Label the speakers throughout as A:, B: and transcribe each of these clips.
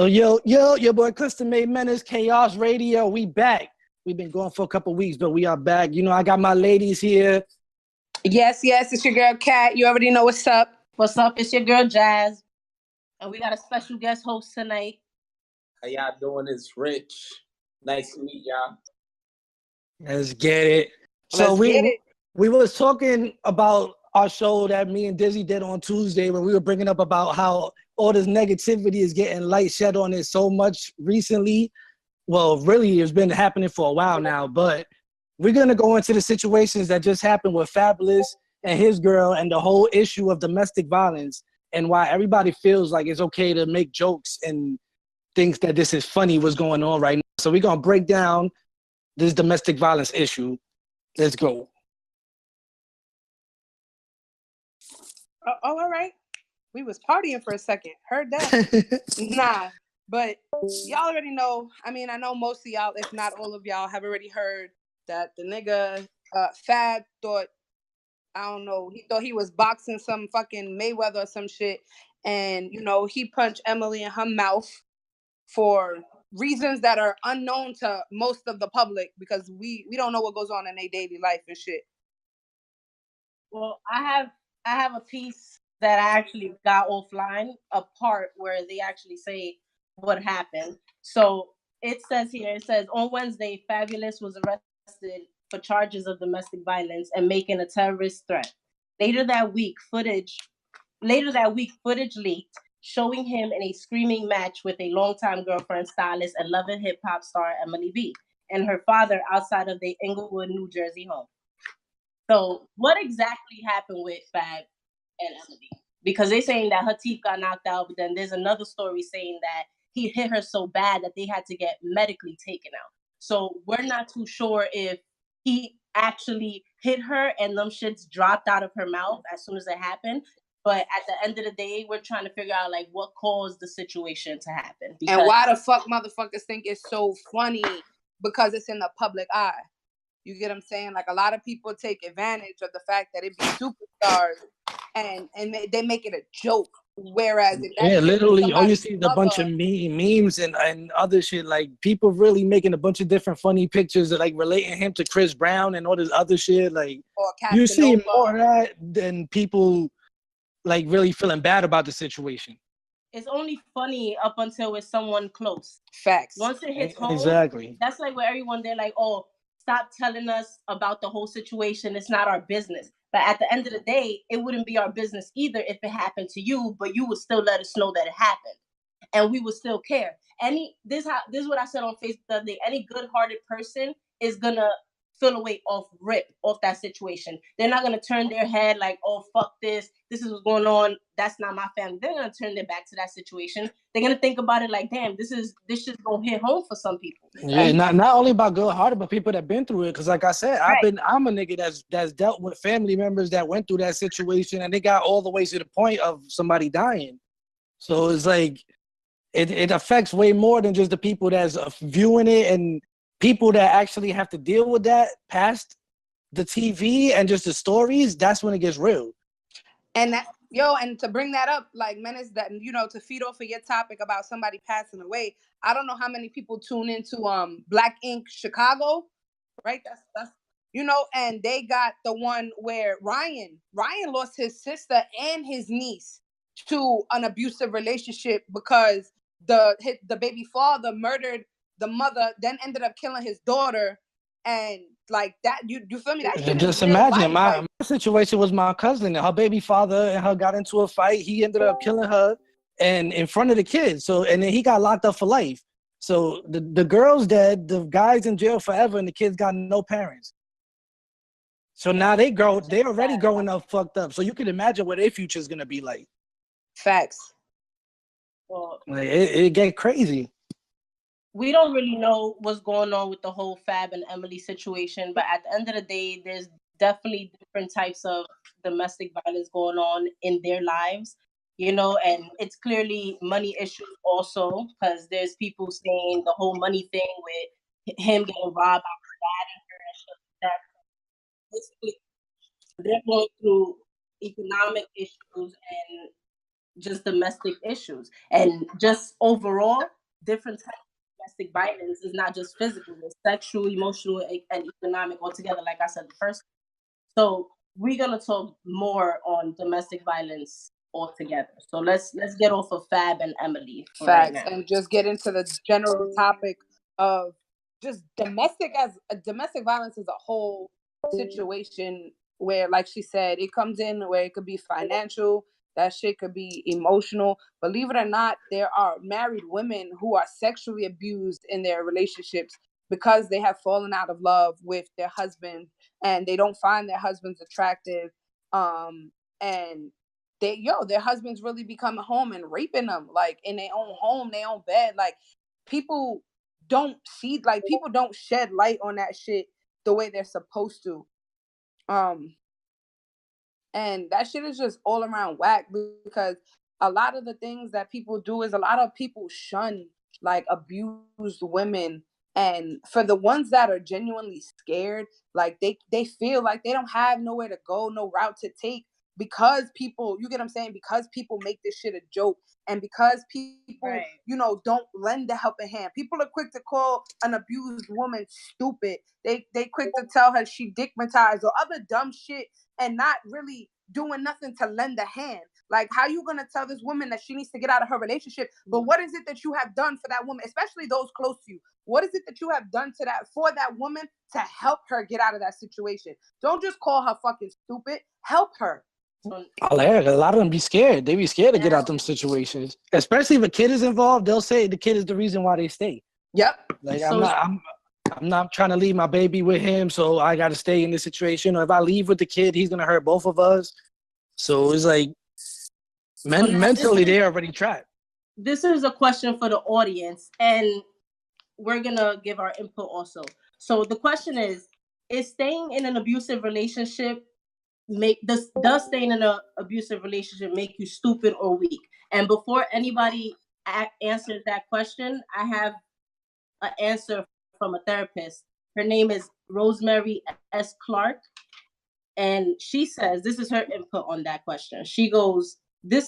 A: Yo, your boy Custom Made Menace, ChaosRadio. We back. We've been going for a couple weeks, but we are back. You know, I got my ladies here.
B: Yes, it's your girl Kat. You already know what's up.
C: What's up? It's your girl Jazz. And we got a special guest host tonight.
D: How y'all doing? It's Rich. Nice to meet y'all.
A: Let's get it. So we was talking about our show that me and Dizzy did on Tuesday when we were bringing up about how all this negativity is getting light shed on it so much recently. Well, really, it's been happening for a while now, but we're going to go into the situations that just happened with Fabolous and his girl and the whole issue of domestic violence and why everybody feels like it's okay to make jokes and thinks that this is funny what's going on right now. So we're going to break down this domestic violence issue. Let's go.
B: All right. We was partying for a second. Heard that? Nah, but y'all already know. I mean, I know most of y'all, if not all of y'all, have already heard that the nigga Fab thought, I don't know, he thought he was boxing some fucking Mayweather or some shit. And, you know, he punched Emily in her mouth for reasons that are unknown to most of the public because we don't know what goes on in their daily life and shit.
C: Well, I have a piece that I actually got offline, a part where they actually say what happened. So it says on Wednesday, Fabolous was arrested for charges of domestic violence and making a terrorist threat. Later that week, footage leaked showing him in a screaming match with a longtime girlfriend, stylist, and loving hip hop star Emily B, and her father outside of their Inglewood, New Jersey home. So what exactly happened with Fab and Emily? Because they're saying that her teeth got knocked out, but then there's another story saying that he hit her so bad that they had to get medically taken out. So we're not too sure if he actually hit her and them shits dropped out of her mouth as soon as it happened. But at the end of the day, we're trying to figure out like what caused the situation to happen.
B: And why the fuck motherfuckers think it's so funny because it's in the public eye. You get what I'm saying? Like a lot of people take advantage of the fact that it be superstars and they make it a joke. Whereas
A: literally all you see is a bunch of memes and other shit. Like people really making a bunch of different funny pictures of like relating him to Chris Brown and all this other shit. Like you see more of that than people like really feeling bad about the situation.
C: It's only funny up until it's someone close.
B: Facts.
C: Once it hits home,
A: exactly.
C: That's like where everyone they're like, oh, stop telling us about the whole situation. It's not our business. But at the end of the day, it wouldn't be our business either if it happened to you, but you would still let us know that it happened. And we would still care. This is what I said on Facebook the other day. Any good-hearted person is gonna feel away off that situation. They're not gonna turn their head like, oh, fuck this. This is what's going on. That's not my family. They're gonna turn their back to that situation. They're gonna think about it like, damn, this shit's gonna hit home for some people.
A: Yeah, not only about good-hearted, but people that been through it. Because like I said, I'm a nigga that's dealt with family members that went through that situation and they got all the way to the point of somebody dying. So it's like it affects way more than just the people that's viewing it and people that actually have to deal with that past the TV and just the stories. That's when it gets real.
B: And to bring that up, like Menace, that to feed off of your topic about somebody passing away. I don't know how many people tune into Black Ink Chicago, right? That's and they got the one where Ryan lost his sister and his niece to an abusive relationship because the baby father murdered the mother, then ended up killing his daughter, and like that. You feel me? That shit
A: just imagine my situation was my cousin and her baby father and her got into a fight. He ended up killing her and in front of the kids. So and then he got locked up for life. So the girl's dead, the guy's in jail forever, and the kids got no parents. So now they're already growing up fucked up. So you can imagine what their future is gonna be like.
B: Facts.
C: Well,
A: like it get crazy.
C: We don't really know what's going on with the whole Fab and Emily situation, but at the end of the day, there's definitely different types of domestic violence going on in their lives, and it's clearly money issues also, because there's people saying the whole money thing with him getting robbed by his dad and her and shit like that. Basically, they're going through economic issues and just domestic issues. And just overall, different types of domestic violence is not just physical, it's sexual, emotional, and economic altogether, like I said the first. So we're gonna talk more on domestic violence altogether. So let's get off of Fab and Emily.
B: Facts,
C: right
B: and just get into the general topic of just domestic violence is a whole situation where, like she said, it comes in where it could be financial, that shit could be emotional. Believe it or not, there are married women who are sexually abused in their relationships because they have fallen out of love with their husband and they don't find their husbands attractive. And their husbands really become home and raping them, like in their own home, their own bed. Like people don't shed light on that shit the way they're supposed to. And that shit is just all around whack, because a lot of the things that people do is a lot of people shun like abused women. And for the ones that are genuinely scared, like they feel like they don't have nowhere to go, no route to take, because people, you get what I'm saying? Because people make this shit a joke, and because people,
C: Right.
B: Don't lend a helping hand. People are quick to call an abused woman stupid. They quick to tell her she dickmatized or other dumb shit, and not really doing nothing to lend a hand. Like, how you gonna tell this woman that she needs to get out of her relationship? But what is it that you have done for that woman, especially those close to you? What is it that you have done for that woman to help her get out of that situation? Don't just call her fucking stupid. Help her.
A: A lot of them be scared. They be scared to get out them situations. Especially if a kid is involved, they'll say the kid is the reason why they stay.
B: Yep.
A: Like, I'm not trying to leave my baby with him, so I got to stay in this situation. Or if I leave with the kid, he's gonna hurt both of us. So it's like mentally they're already trapped.
C: This is a question for the audience, and we're gonna give our input also. So the question is staying in an abusive relationship does staying in an abusive relationship make you stupid or weak? And before anybody answers that question, I have an answer from a therapist. Her name is Rosemary S. Clark. And she says, this is her input on that question. She goes, there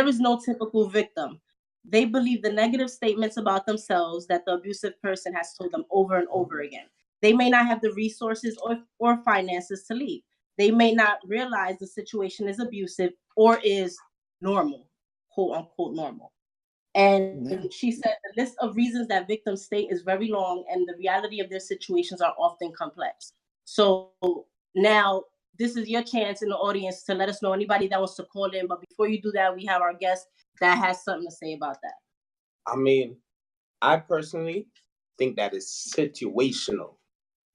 C: is no typical victim. They believe the negative statements about themselves that the abusive person has told them over and over again. They may not have the resources or finances to leave. They may not realize the situation is abusive or is normal, quote unquote normal. And she said the list of reasons that victims stay is very long, and the reality of their situations are often complex. So now this is your chance in the audience to let us know, anybody that wants to call in. But before you do that, we have our guest that has something to say about that.
D: I mean, I personally think that is situational,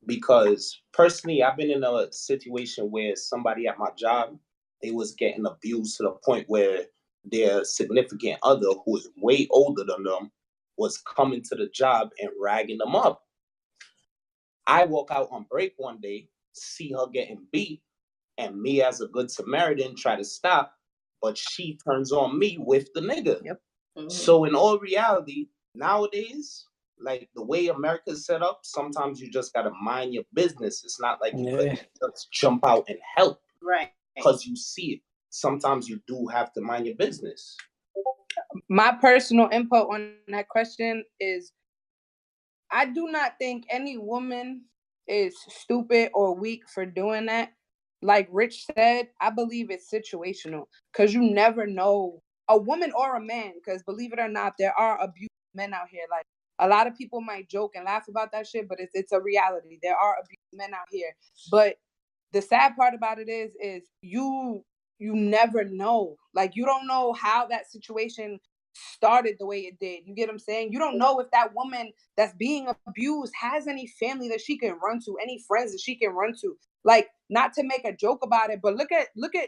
D: because personally, I've been in a situation where somebody at my job, they was getting abused to the point where their significant other, who is way older than them, was coming to the job and ragging them up. I walk out on break one day, see her getting beat, and me as a good Samaritan try to stop, but she turns on me with the nigga.
B: Yep.
D: Mm-hmm. So in all reality, nowadays, like the way America's set up, sometimes you just gotta mind your business. It's not like you could just jump out and help.
C: Right.
D: Because you see it. Sometimes you do have to mind your business.
B: My personal input on that question is, I do not think any woman is stupid or weak for doing that. Like Rich said, I believe it's situational, because you never know, a woman or a man, because believe it or not, there are abused men out here. Like, a lot of people might joke and laugh about that shit, but it's a reality. There are abused men out here. But the sad part about it is you never know. Like, you don't know how that situation started the way it did. You get what I'm saying? You don't know if that woman that's being abused has any family that she can run to, any friends that she can run to. Like, not to make a joke about it, but look at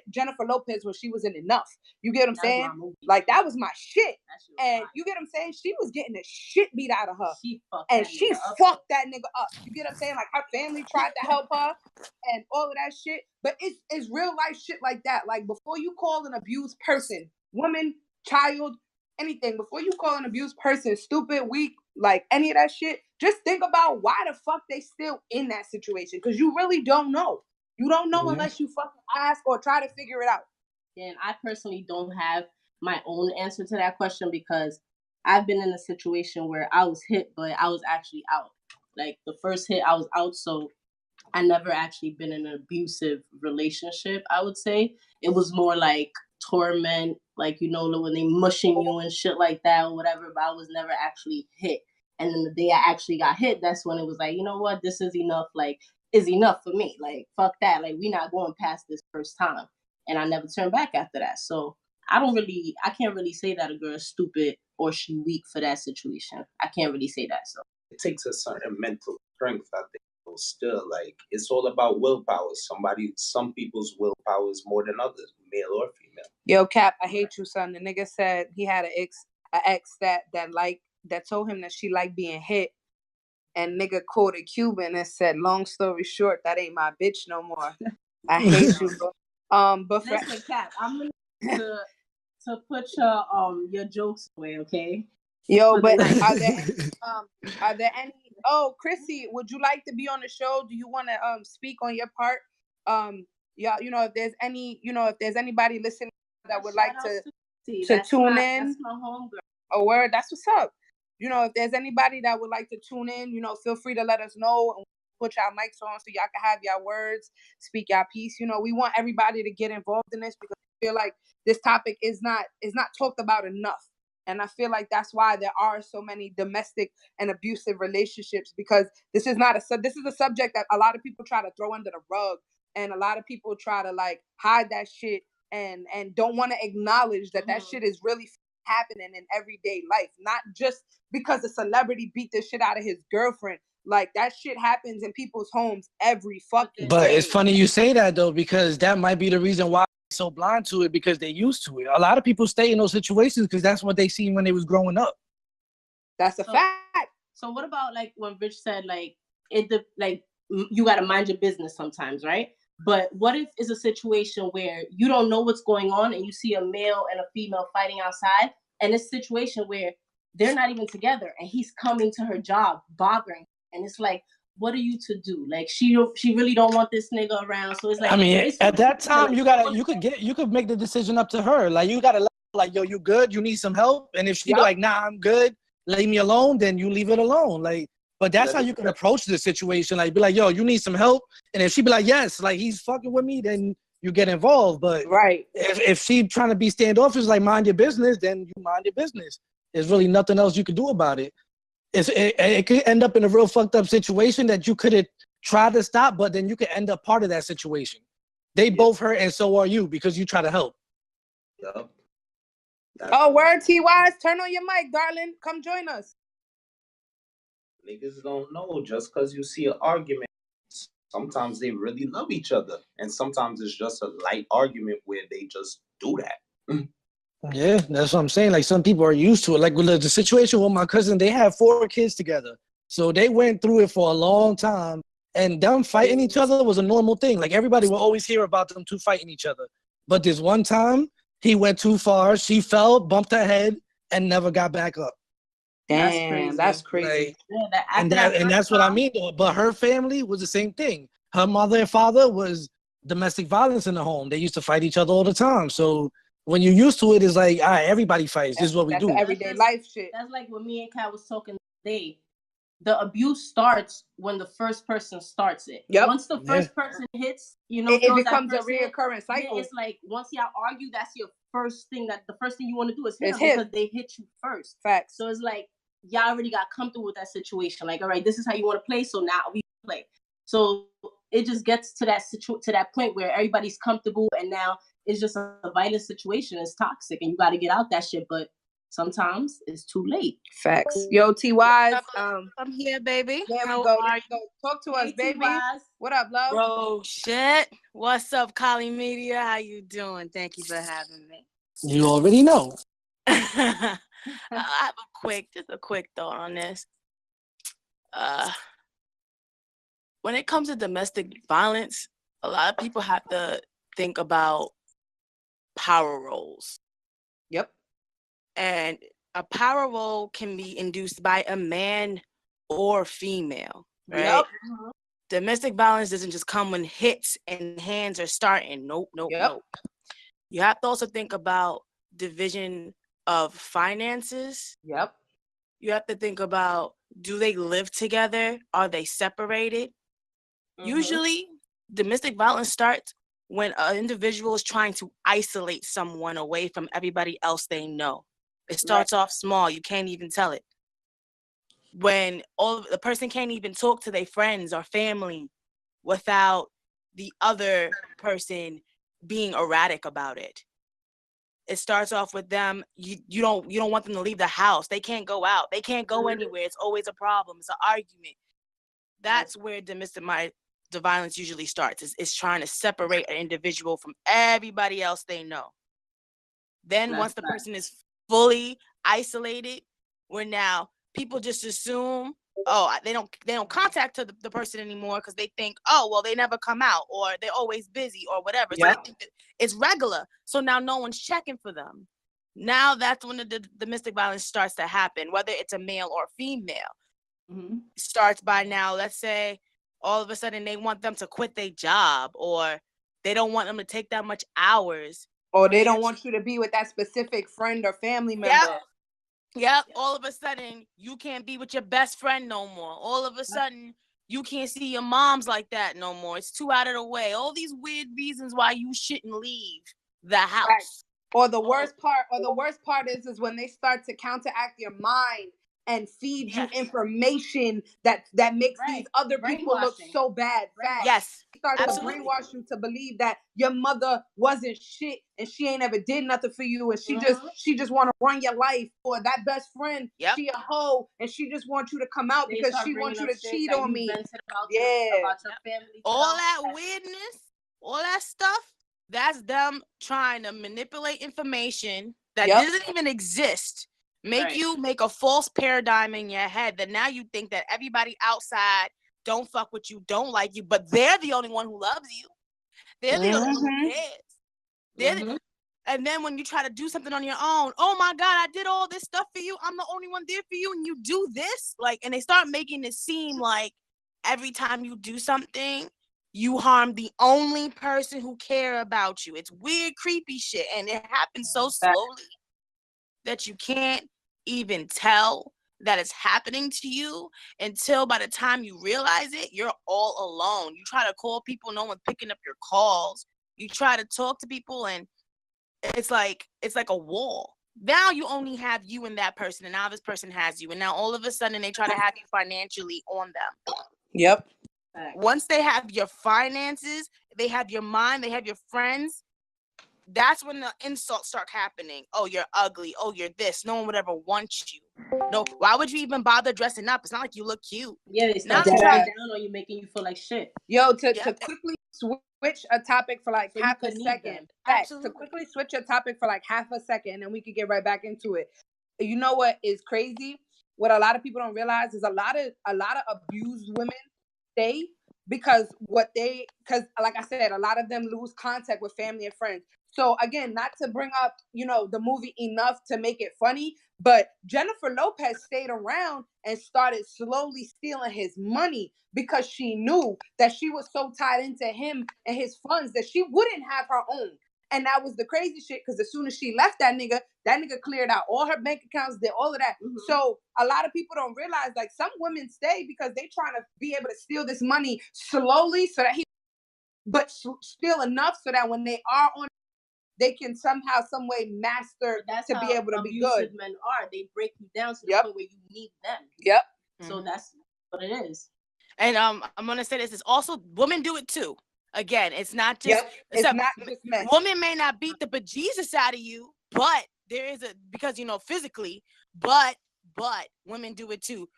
B: Jennifer Lopez when she was in Enough. You get what I'm saying? Like, that was my shit. And you get what I'm saying? She was getting the shit beat out of her. She fucked that nigga up. You get what I'm saying? Like, her family tried to help her and all of that shit. But it's real life shit like that. Like, before you call an abused person, woman, child, anything, before you call an abused person stupid, weak, like any of that shit, just think about why the fuck they still in that situation. Because you really don't know. You don't know unless you fucking ask or try to figure it out.
C: And I personally don't have my own answer to that question because I've been in a situation where I was hit, but I was actually out. Like the first hit, I was out, so I never actually been in an abusive relationship, I would say. It was more like torment, like, you know, when they mushing you and shit like that or whatever, but I was never actually hit. And then the day I actually got hit, that's when it was like, you know what, this is enough, like, is enough for me. Like, fuck that. Like, we not going past this first time. And I never turned back after that. So I can't really say that a girl is stupid or she weak for that situation. I can't really say that. So
D: it takes a certain mental strength, I think. Still, like, it's all about willpower. Some people's willpower is more than others, male or female.
B: Yo, Cap, I hate you, son. The nigga said he had an ex that told him that she liked being hit, and nigga quoted Cuban and said, "Long story short, that ain't my bitch no more." I hate you, bro. But for
C: listen, Cap, I'm gonna to put your jokes away, okay?
B: Yo, but are there any? Oh, Chrissy, would you like to be on the show? Do you want to speak on your part? Yeah, you know, if there's anybody listening that would like to tune in.
C: That's my homegirl.
B: A word, that's what's up. You know, if there's anybody that would like to tune in, you know, feel free to let us know and put y'all mics on so y'all can have y'all words, speak y'all piece. You know, we want everybody to get involved in this because I feel like this topic is not talked about enough. And I feel like that's why there are so many domestic and abusive relationships, because this is a subject that a lot of people try to throw under the rug, and a lot of people try to like hide that shit and don't want to acknowledge that that shit is really happening in everyday life, not just because a celebrity beat the shit out of his girlfriend. Like, that shit happens in people's homes every fucking
A: But
B: day.
A: it's funny you say that, though, because that might be the reason why they're so blind to it, because they're used to it. A lot of people stay in those situations because that's what they seen when they was growing up.
B: That's a fact.
C: So what about like when Rich said like you got to mind your business sometimes, right? But what if it's a situation where you don't know what's going on and you see a male and a female fighting outside, and it's a situation where they're not even together and he's coming to her job bothering, and it's like, what are you to do? Like, she really don't want this nigga around. So it's like,
A: I mean, at that time, you could make the decision up to her. Like, you gotta like, yo, you good? You need some help? And if she be like, nah, I'm good, leave me alone, then you leave it alone. Like, but that's how you can approach the situation. Like, be like, yo, you need some help? And if she be like, yes, like, he's fucking with me, then you get involved. But
B: right,
A: if she trying to be standoffish, like, mind your business, then you mind your business. There's really nothing else you can do about it. It could end up in a real fucked up situation that you could have tried to stop, but then you could end up part of that situation. They both hurt, and so are you, because you try to help.
D: Yep.
B: Oh, word, T-Wise, turn on your mic, darling. Come join us.
D: Niggas don't know, just because you see an argument, sometimes they really love each other. And sometimes it's just a light argument where they just do that.
A: Yeah, that's what I'm saying. Like, some people are used to it. Like, with the situation with my cousin, they had 4 kids together. So they went through it for a long time. And them fighting each other was a normal thing. Like, everybody will always hear about them two fighting each other. But this one time, he went too far. She fell, bumped her head, and never got back up.
B: Damn, that's crazy.
A: Like, and that's what I mean. But her family was the same thing. Her mother and father was domestic violence in the home. They used to fight each other all the time. So when you're used to it, it's like, all right, everybody fights. This is what we do.
B: Everyday life shit.
C: That's like when me and Kat was talking today. The abuse starts when the first person starts it. Yep. Once the first person hits, you know,
B: it becomes a reoccurring cycle.
C: It's like once y'all argue, that's your first thing. The first thing you want to do is hit them because they hit you first.
B: Facts.
C: So it's like y'all already got comfortable with that situation. Like, all right, this is how you want to play. So now we play. So it just gets to that point where everybody's comfortable, and now it's just a violent situation. It's toxic, and you got to get out that shit. But sometimes it's too late.
B: Facts. Yo, T-Wise.
E: I'm here, baby.
B: There we go. Talk to us, baby.
C: T-Wise.
B: What up, love?
E: Bro, shit. What's up, Kali Media? How you doing? Thank you for having me.
A: You already know.
E: I have a quick thought on this. When it comes to domestic violence, a lot of people have to think about power roles.
B: Yep.
E: And a power role can be induced by a man or female, right? Yep. Domestic violence doesn't just come when hits and hands are starting. Nope. You have to also think about division of finances.
B: Yep.
E: You have to think about, do they live together? Are they separated? Usually, domestic violence starts when an individual is trying to isolate someone away from everybody else they know. It starts off small. You can't even tell it. When the person can't even talk to their friends or family without the other person being erratic about it. It starts off with them. You don't want them to leave the house. They can't go out. They can't go anywhere. It's always a problem. It's an argument. That's where domestic violence usually starts. It's trying to separate an individual from everybody else they know. Then once the person is fully isolated, where now people just assume, they don't contact the person anymore because they think, well, they never come out, or they're always busy, or whatever. So they think that it's regular. So now no one's checking for them. Now that's when the domestic violence starts to happen, whether it's a male or female. It starts by now, let's say, all of a sudden they want them to quit their job, or they don't want them to take that much hours.
B: Or they don't want you to be with that specific friend or family member.
E: Yep. All of a sudden, you can't be with your best friend no more. All of a sudden, you can't see your moms like that no more. It's too out of the way. All these weird reasons why you shouldn't leave the house.
B: Right. Or the worst part is when they start to counteract your mind and feed you information that makes these other people look so bad.
E: Yes.
B: Start to brainwash you to believe that your mother wasn't shit and she ain't ever did nothing for you, and she just want to run your life. Or that best friend, she a hoe and she just wants you to come out because she wants you to cheat on me.
C: About your family.
E: All that weirdness, all that stuff, that's them trying to manipulate information that doesn't even exist. You make a false paradigm in your head that now you think that everybody outside don't fuck with you, don't like you, but they're the only one who loves you. They're the only one who cares. And then when you try to do something on your own, oh my God, I did all this stuff for you. I'm the only one there for you, and you do this. And they start making it seem like every time you do something, you harm the only person who care about you. It's weird, creepy shit. And it happens so slowly that you can't even tell that it's happening to you until by the time you realize it, you're all alone. You try to call people, no one's picking up your calls. You try to talk to people, and it's like a wall. Now you only have you and that person, and now this person has you, and now all of a sudden they try to have you financially on them.
B: Yep.
E: Once they have your finances, they have your mind, they have your friends, that's when the insults start happening. Oh, you're ugly. Oh, you're this. No one would ever want you. No, why would you even bother dressing up? It's not like you look cute.
C: Yeah, they start to down on you, making you feel like shit.
B: Yo, to quickly switch a topic for like half a second. To quickly switch a topic for like half a second, and we could get right back into it. You know what is crazy? What a lot of people don't realize is a lot of abused women stay because like I said, a lot of them lose contact with family and friends. So again, not to bring up, the movie enough to make it funny, but Jennifer Lopez stayed around and started slowly stealing his money because she knew that she was so tied into him and his funds that she wouldn't have her own. And that was the crazy shit, because as soon as she left that nigga cleared out all her bank accounts, did all of that. So a lot of people don't realize, like, some women stay because they trying to be able to steal this money slowly so that but still enough so that when they are on, they can somehow, some way master to be able to be good.
C: Men are. They break you down to the point where you need them.
B: Yep.
C: So that's what it is.
E: And I'm gonna say this is also, women do it too. Again, it's not just
B: it's not just men.
E: Women may not beat the bejesus out of you, but there is because physically, but women do it too.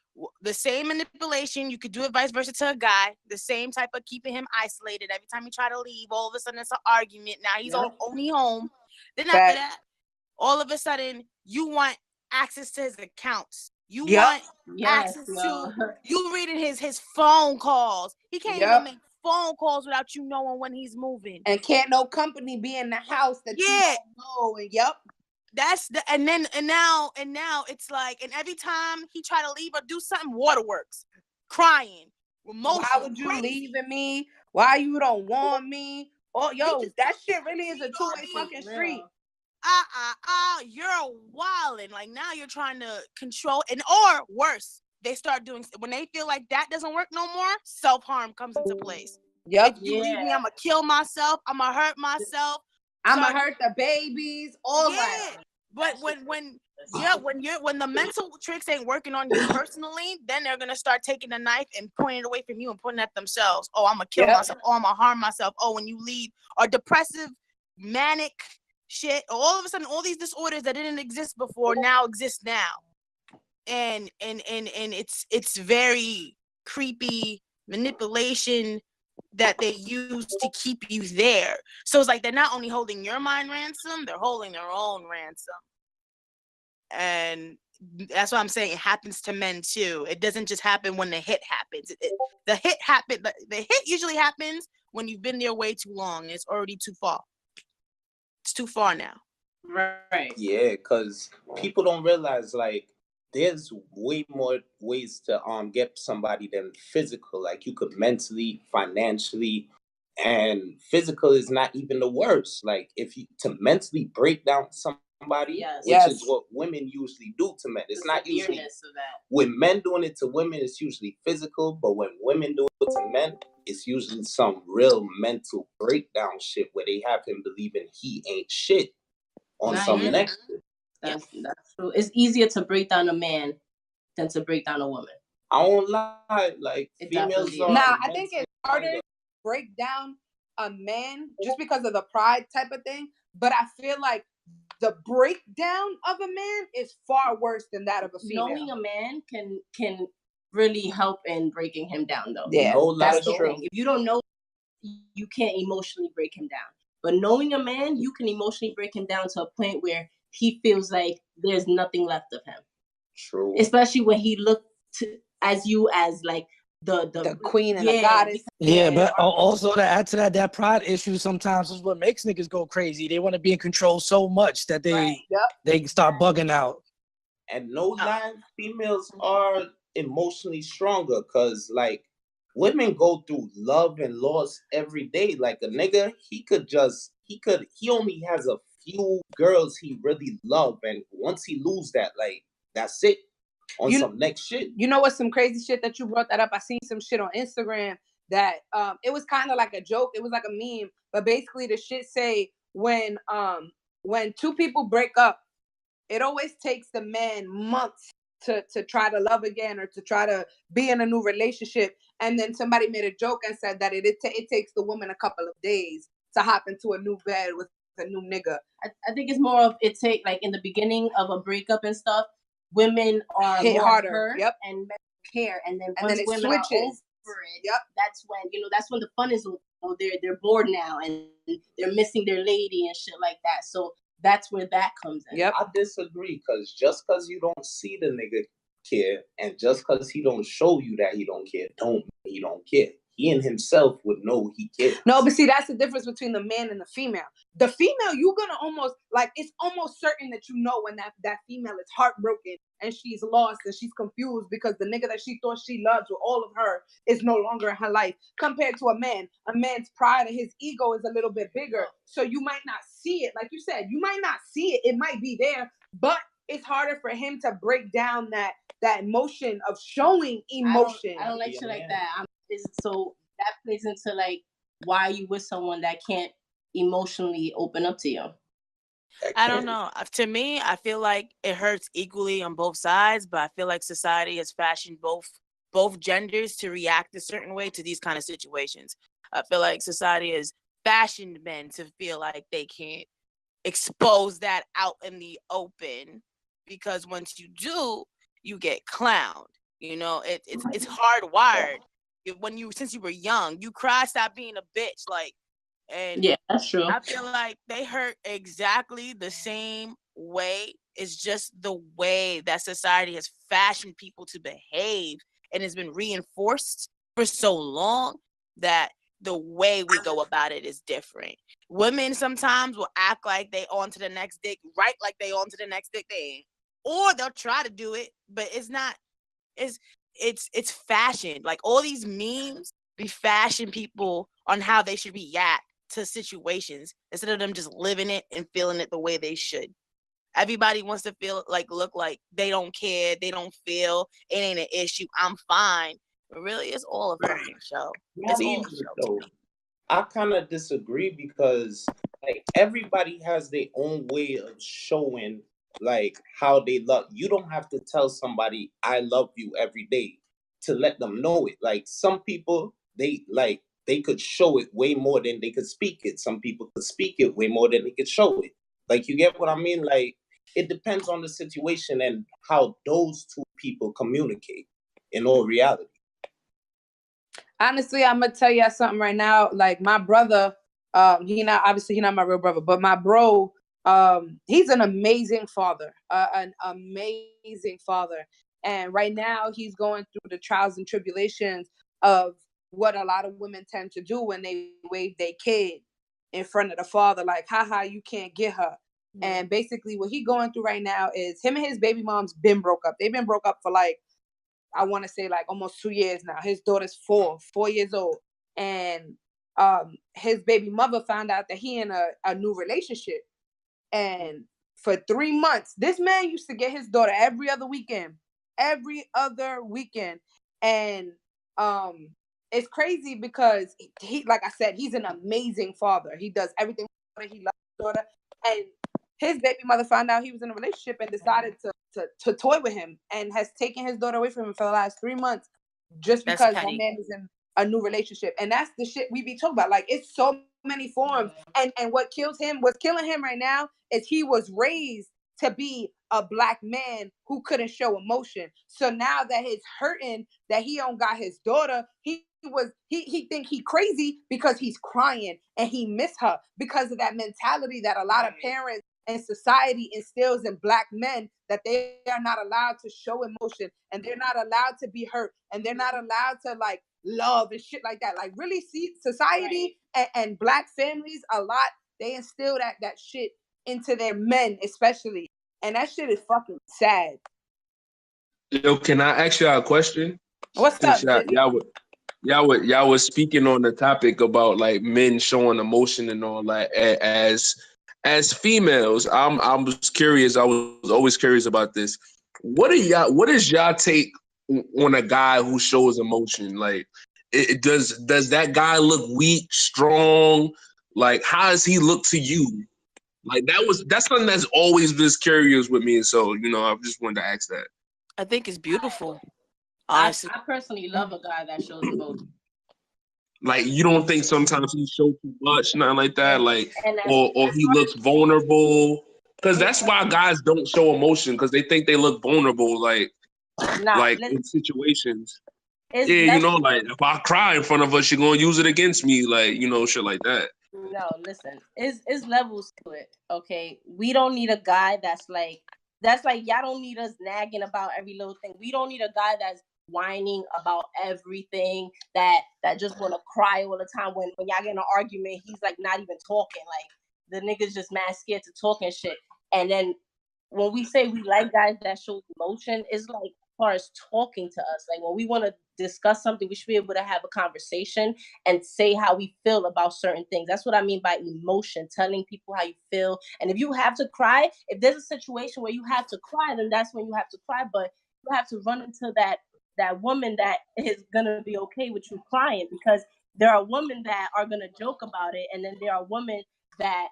E: The same manipulation, you could do it vice versa to a guy. The same type of keeping him isolated. Every time you try to leave, all of a sudden it's an argument. Now he's only home. Then after that, all of a sudden you want access to his accounts. You want access to you reading his phone calls. He can't even make phone calls without you knowing when he's moving.
B: And can't no company be in the house that you don't know. And
E: that's and now it's like, and every time he try to leave or do something, waterworks, crying, emotion.
B: Why would you leaving me? Why you don't want me? Oh, that shit really is a two-way fucking street.
E: you're wilding. Like now you're trying to control, and or worse, they start doing when they feel like that doesn't work no more. Self-harm comes into place.
B: Yep.
E: If you leave me, I'm gonna kill myself. I'm gonna hurt myself.
B: I'm gonna hurt the babies. All that.
E: But when the mental tricks ain't working on you personally, then they're gonna start taking the knife and pointing it away from you and pointing at themselves. Oh, I'm gonna kill myself. Oh, I'm gonna harm myself. Oh, when you leave, or depressive, manic shit. All of a sudden, all these disorders that didn't exist before now exist now, and it's very creepy manipulation that they use to keep you there. So it's like they're not only holding your mind ransom, they're holding their own ransom. And that's why I'm saying it happens to men too. It doesn't just happen when the hit happens. The hit usually happens when you've been there way too long and it's already too far. It's too far now.
C: Right.
D: Yeah, because people don't realize, like, there's way more ways to get somebody than physical. Like, you could mentally, financially, and physical is not even the worst. Like, if you to mentally break down somebody, which is what women usually do to men. It's not usually of that. When men doing it to women, it's usually physical, but when women do it to men, it's usually some real mental breakdown shit where they have him believing he ain't shit on some next.
C: That's true. It's easier to break down a man than to break down a woman.
D: I won't lie, like females are.
B: Now, I think it's harder to break down a man just because of the pride type of thing. But I feel like the breakdown of a man is far worse than that of a female.
C: Knowing a man can really help in breaking him down, though.
B: Yeah,
C: that's the thing. If you don't know, you can't emotionally break him down. But knowing a man, you can emotionally break him down to a point where he feels like there's nothing left of him.
D: True.
C: Especially when he looked as you as like the
B: queen and the goddess.
A: Yeah, but also to add to that pride issue sometimes is what makes niggas go crazy. They want to be in control so much that they start bugging out.
D: And no lie, females are emotionally stronger because, like, women go through love and loss every day. Like a nigga, he only has a few girls he really love, and once he lose that, like, that's it. Some next shit.
B: You know what's some crazy shit that you brought that up? I seen some shit on Instagram that it was kind of like a joke. It was like a meme, but basically the shit say when two people break up, it always takes the man months to try to love again or to try to be in a new relationship. And then somebody made a joke and said that it takes the woman a couple of days to hop into a new bed with a new nigga.
C: I think it's more of it take like in the beginning of a breakup and stuff. Women are
B: hit
C: more
B: harder,
C: hurt and men care, and then once
B: it
C: women
B: switches.
C: Are over it, that's when the fun is. They're bored now and they're missing their lady and shit like that. So that's where that comes in.
D: Yep, I disagree because just because you don't see the nigga care, and just because he don't show you that he don't care, don't mean he don't care. He and himself would know he cares.
B: No, but see, that's the difference between the man and the female. The female, you're gonna almost like it's almost certain that you know when that female is heartbroken and she's lost and she's confused because the nigga that she thought she loved with all of her is no longer in her life. Compared to a man, a man's pride and his ego is a little bit bigger, so you might not see it. Like you said, you might not see it. It might be there, but it's harder for him to break down that emotion of showing emotion.
C: I don't like shit like that. So that plays into like why you with someone that can't emotionally open up to you.
E: I don't know. To me, I feel like it hurts equally on both sides, but I feel like society has fashioned both genders to react a certain way to these kind of situations. I feel like society has fashioned men to feel like they can't expose that out in the open because once you do, you get clowned. You know, it's hardwired. Since you were young, you cry, stop being a bitch. Like, and
C: yeah, that's true.
E: I feel like they hurt exactly the same way. It's just the way that society has fashioned people to behave and has been reinforced for so long that the way we go about it is different. Women sometimes will act like they on to the next dick, right? Like they on to the next dick they ain't. Or they'll try to do it, but it's not. It's fashion. Like all these memes, we fashion people on how they should react to situations instead of them just living it and feeling it the way they should. Everybody wants to look like they don't care, they don't feel, it ain't an issue, I'm fine. But really, it's all a fucking show. It's all a show to me.
D: I kind of disagree because like everybody has their own way of showing like how they love. You don't have to tell somebody I love you every day to let them know it. Like some people, they could show it way more than they could speak it. Some people could speak it way more than they could show it. Like you get what I mean? Like it depends on the situation and how those two people communicate in all reality.
B: Honestly, I'm gonna tell you something right now. Like my brother, he not my real brother, but my bro, he's an amazing father, an amazing father. And right now, he's going through the trials and tribulations of what a lot of women tend to do when they wave their kid in front of the father, like, haha, you can't get her. Mm-hmm. And basically, what he's going through right now is him and his baby mom's been broke up. They've been broke up for like, I want to say like almost 2 years now. His daughter's 4 years old. And his baby mother found out that he in a new relationship. And for 3 months, this man used to get his daughter every other weekend. And it's crazy because he, like I said, he's an amazing father. He does everything for her. He loves his daughter. And his baby mother found out he was in a relationship and decided to toy with him and has taken his daughter away from him for the last 3 months just because that man is in a new relationship. And that's the shit we be talking about. Like, it's so many forms. And what's killing him right now is he was raised to be a black man who couldn't show emotion. So now that he's hurting that he don't got his daughter, he think he crazy because he's crying and he miss her because of that mentality that a lot of parents and society instills in black men, that they are not allowed to show emotion and they're not allowed to be hurt and they're not allowed to like love and shit like that. Like really see society and black families a lot, they instill that shit into their men especially. And that shit is fucking sad.
F: Yo, can I ask y'all a question?
B: What's up,
F: y'all was speaking on the topic about like men showing emotion and all that. As females, I was curious. I was always curious about this. What is y'all take on a guy who shows emotion? Like, does that guy look weak, strong? Like, how does he look to you? Like that's something that's always been curious with me. And so, I just wanted to ask that.
E: I think it's beautiful.
C: I personally love a guy that shows emotion.
F: Like, you don't think sometimes he shows too much, nothing like that, like, or he looks vulnerable? Because that's why guys don't show emotion, because they think they look vulnerable, like in situations. Like if I cry in front of her, she gonna use it against me, like, shit like that.
C: No, listen, it's levels to it. Okay, we don't need a guy that's like y'all don't need us nagging about every little thing. We don't need a guy that's whining about everything, that just want to cry all the time. When y'all get in an argument, he's like not even talking. Like the nigga's just mad scared to talk and shit. And then when we say we like guys that show emotion, it's like as far as talking to us. Like when we want to discuss something, we should be able to have a conversation and say how we feel about certain things. That's what I mean by emotion, telling people how you feel. And if you have to cry, if there's a situation where you have to cry, then that's when you have to cry. But you have to run into that woman that is gonna be okay with you crying, because there are women that are gonna joke about it, and then there are women that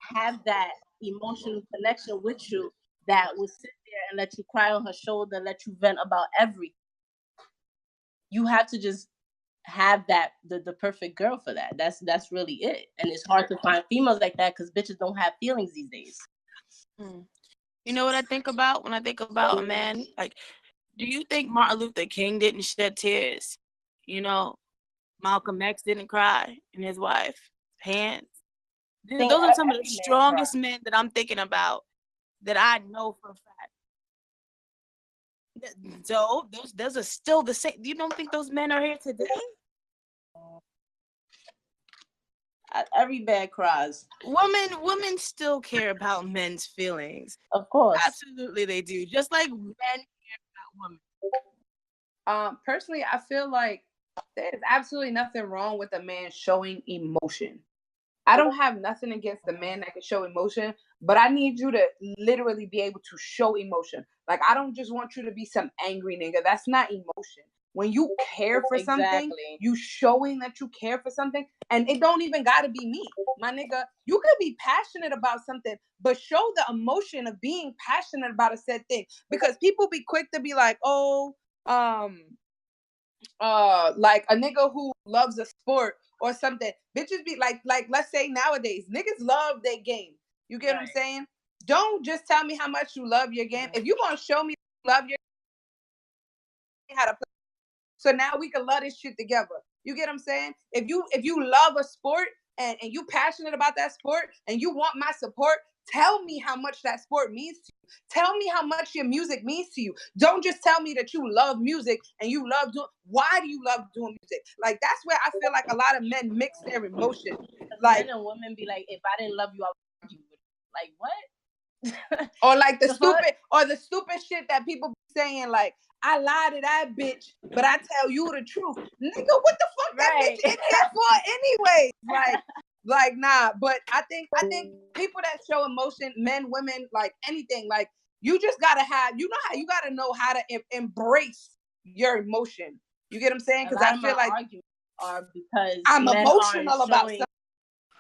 C: have that emotional connection with you that will sit there and let you cry on her shoulder, let you vent about everything. You have to just have that the perfect girl for that. That's really it. And it's hard to find females like that because bitches don't have feelings these days.
E: You know what I think about when I think about a man? Like, do you think Martin Luther King didn't shed tears? Malcolm X didn't cry, and his wife, hands. Those are some of the strongest men that I'm thinking about that I know for a fact. So those are still the same. You don't think those men are here today?
C: Every man cries.
E: Women still care about men's feelings.
C: Of course.
E: Absolutely they do. Just like men care about women.
B: Personally, I feel like there's absolutely nothing wrong with a man showing emotion. I don't have nothing against the man that can show emotion, but I need you to literally be able to show emotion. Like, I don't just want you to be some angry nigga. That's not emotion. When you care for something, you showing that you care for something, and it don't even gotta be me, my nigga. You could be passionate about something, but show the emotion of being passionate about a said thing. Because people be quick to be like, oh, like a nigga who loves a sport or something. Bitches be like let's say nowadays, niggas love their game. You get what I'm saying? Don't just tell me how much you love your game. If you gonna show me you love your game, how to play. So now we can love this shit together. You get what I'm saying? If you love a sport and you passionate about that sport and you want my support, tell me how much that sport means to you. Tell me how much your music means to you. Don't just tell me that you love music and you love doing. Why do you love doing music? Like, that's where I feel like a lot of men mix their emotions. Like,
C: men and women be like, if I didn't love you, I would argue with you. Like, what?
B: Or like the stupid shit that people be saying, like, I lie to that bitch, but I tell you the truth. Nigga, what the fuck that bitch in here for anyway? Like, nah. But I think people that show emotion, men, women, like anything, like, you just gotta have, you gotta know how to embrace your emotion. You get what I'm saying? Because I feel like
C: arguments are because
B: I'm emotional about something.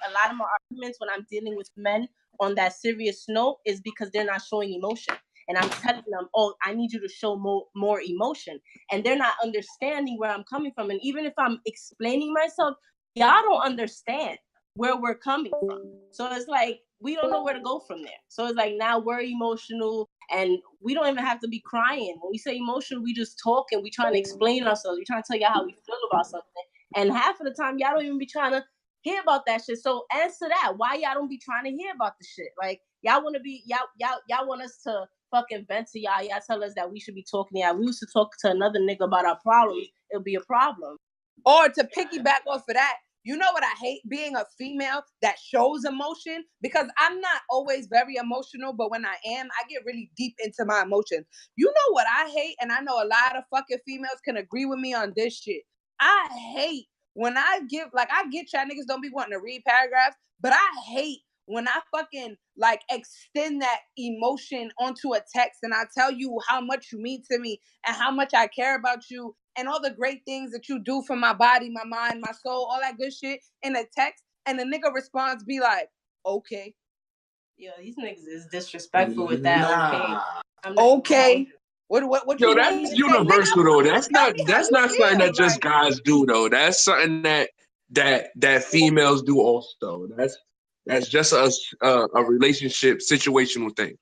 C: A lot of my arguments when I'm dealing with men on that serious note is because they're not showing emotion. And I'm telling them, oh, I need you to show more emotion. And they're not understanding where I'm coming from. And even if I'm explaining myself, y'all don't understand where we're coming from. So it's like, we don't know where to go from there. So it's like, now we're emotional and we don't even have to be crying. When we say emotional, we just talk and we trying to explain ourselves. We trying to tell y'all how we feel about something. And half of the time, y'all don't even be trying to hear about that shit. So answer that. Why y'all don't be trying to hear about the shit? Like, y'all want to be, y'all want us to fucking vent to y'all. Y'all tell us that we should be talking to y'all. We used to talk to another nigga about our problems. It'll be a problem.
B: Or to piggyback off of that, you know what I hate? Being a female that shows emotion, because I'm not always very emotional, but when I am, I get really deep into my emotions. You know what I hate? And I know a lot of fucking females can agree with me on this shit. I hate when I get y'all niggas don't be wanting to read paragraphs, but I hate when I fucking like extend that emotion onto a text and I tell you how much you mean to me and how much I care about you and all the great things that you do for my body, my mind, my soul, all that good shit in a text, and the nigga responds be like, okay.
C: Yo, these niggas is disrespectful with that.
B: Okay. What
F: Yo,
B: you
F: that's universal though. That's not something that just guys do though. That's something that females do also. That's just a relationship situational thing.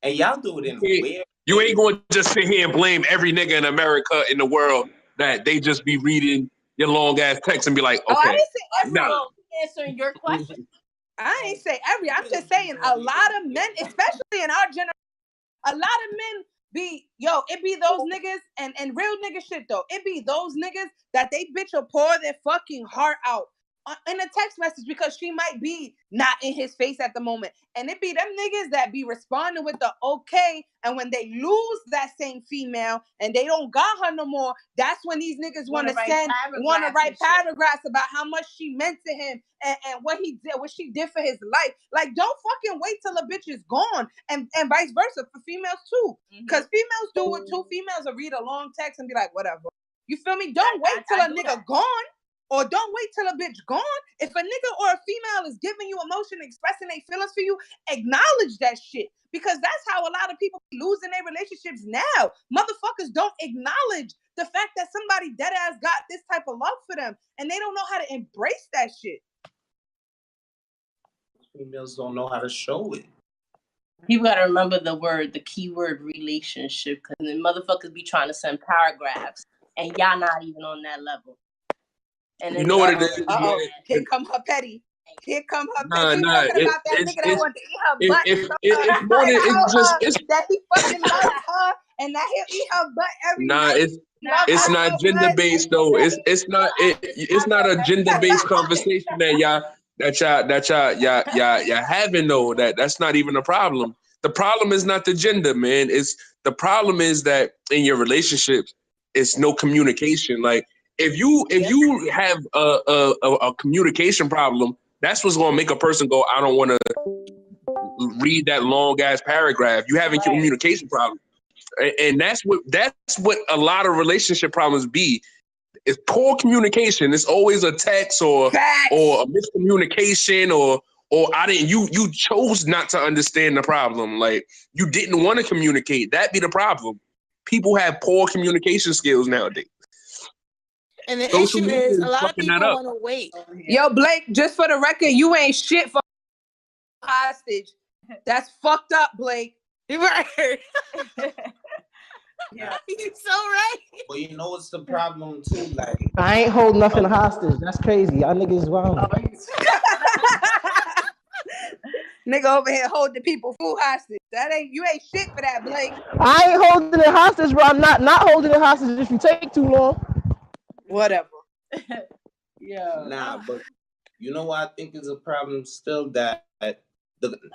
D: And y'all do it in weird.
F: You ain't going to just sit here and blame every nigga in America in the world that they just be reading your long ass text and be like, okay.
B: I didn't say every.
C: No. Answering your question.
B: I ain't say every. I'm just saying a lot of men, especially in our generation, a lot of men be, it be those niggas and real nigga shit though. It be those niggas that they bitch will pour their fucking heart out in a text message because she might be not in his face at the moment. And it be them niggas that be responding with the okay. And when they lose that same female and they don't got her no more, that's when these niggas want to write paragraphs about how much she meant to him and what he did, what she did for his life. Like, don't fucking wait till a bitch is gone, and vice versa for females too. Because females do it too. Females will read a long text and be like, whatever. You feel me? Don't wait till a nigga gone. Or don't wait till a bitch gone. If a nigga or a female is giving you emotion, expressing their feelings for you, acknowledge that shit. Because that's how a lot of people be losing their relationships now. Motherfuckers don't acknowledge the fact that somebody dead ass got this type of love for them. And they don't know how to embrace that shit.
D: Females don't know how to show it.
C: People gotta remember the keyword relationship. Because the motherfuckers be trying to send paragraphs. And y'all not even on that level. And
F: you know what it is?
B: Here come her petty. Here come her petty. Talking about that nigga that want to eat her butt.
F: It's more than it's just
B: that he fucking loves her and that he'll eat her butt every night.
F: It's not gender based though. It's not a gender based conversation that y'all having though. That's not even a problem. The problem is not the gender, man. The problem is that in your relationships, it's no communication. Like if you have a communication problem, That's what's gonna make a person go, I don't want to read that long ass paragraph. You having communication problems, and that's what a lot of relationship problems be. It's poor communication. It's always a text or a miscommunication or you chose not to understand the problem. Like you didn't want to communicate. That be the problem. People have poor communication skills nowadays.
E: And the issue is a lot of people want to wait.
B: Yo, Blake, just for the record, you ain't shit for hostage. That's fucked up, Blake.
E: Right.
B: Yeah.
E: You're so right.
D: But you know what's the problem too? Like
A: I ain't hold nothing hostage. That's crazy. Y'all niggas wild.
B: Nigga over here hold the people food hostage. You ain't shit for that, Blake.
A: I ain't holding it hostage, bro. I'm not holding it hostage if you take too long.
B: Whatever.
C: Yeah.
D: Nah, but you know what I think is a problem still, that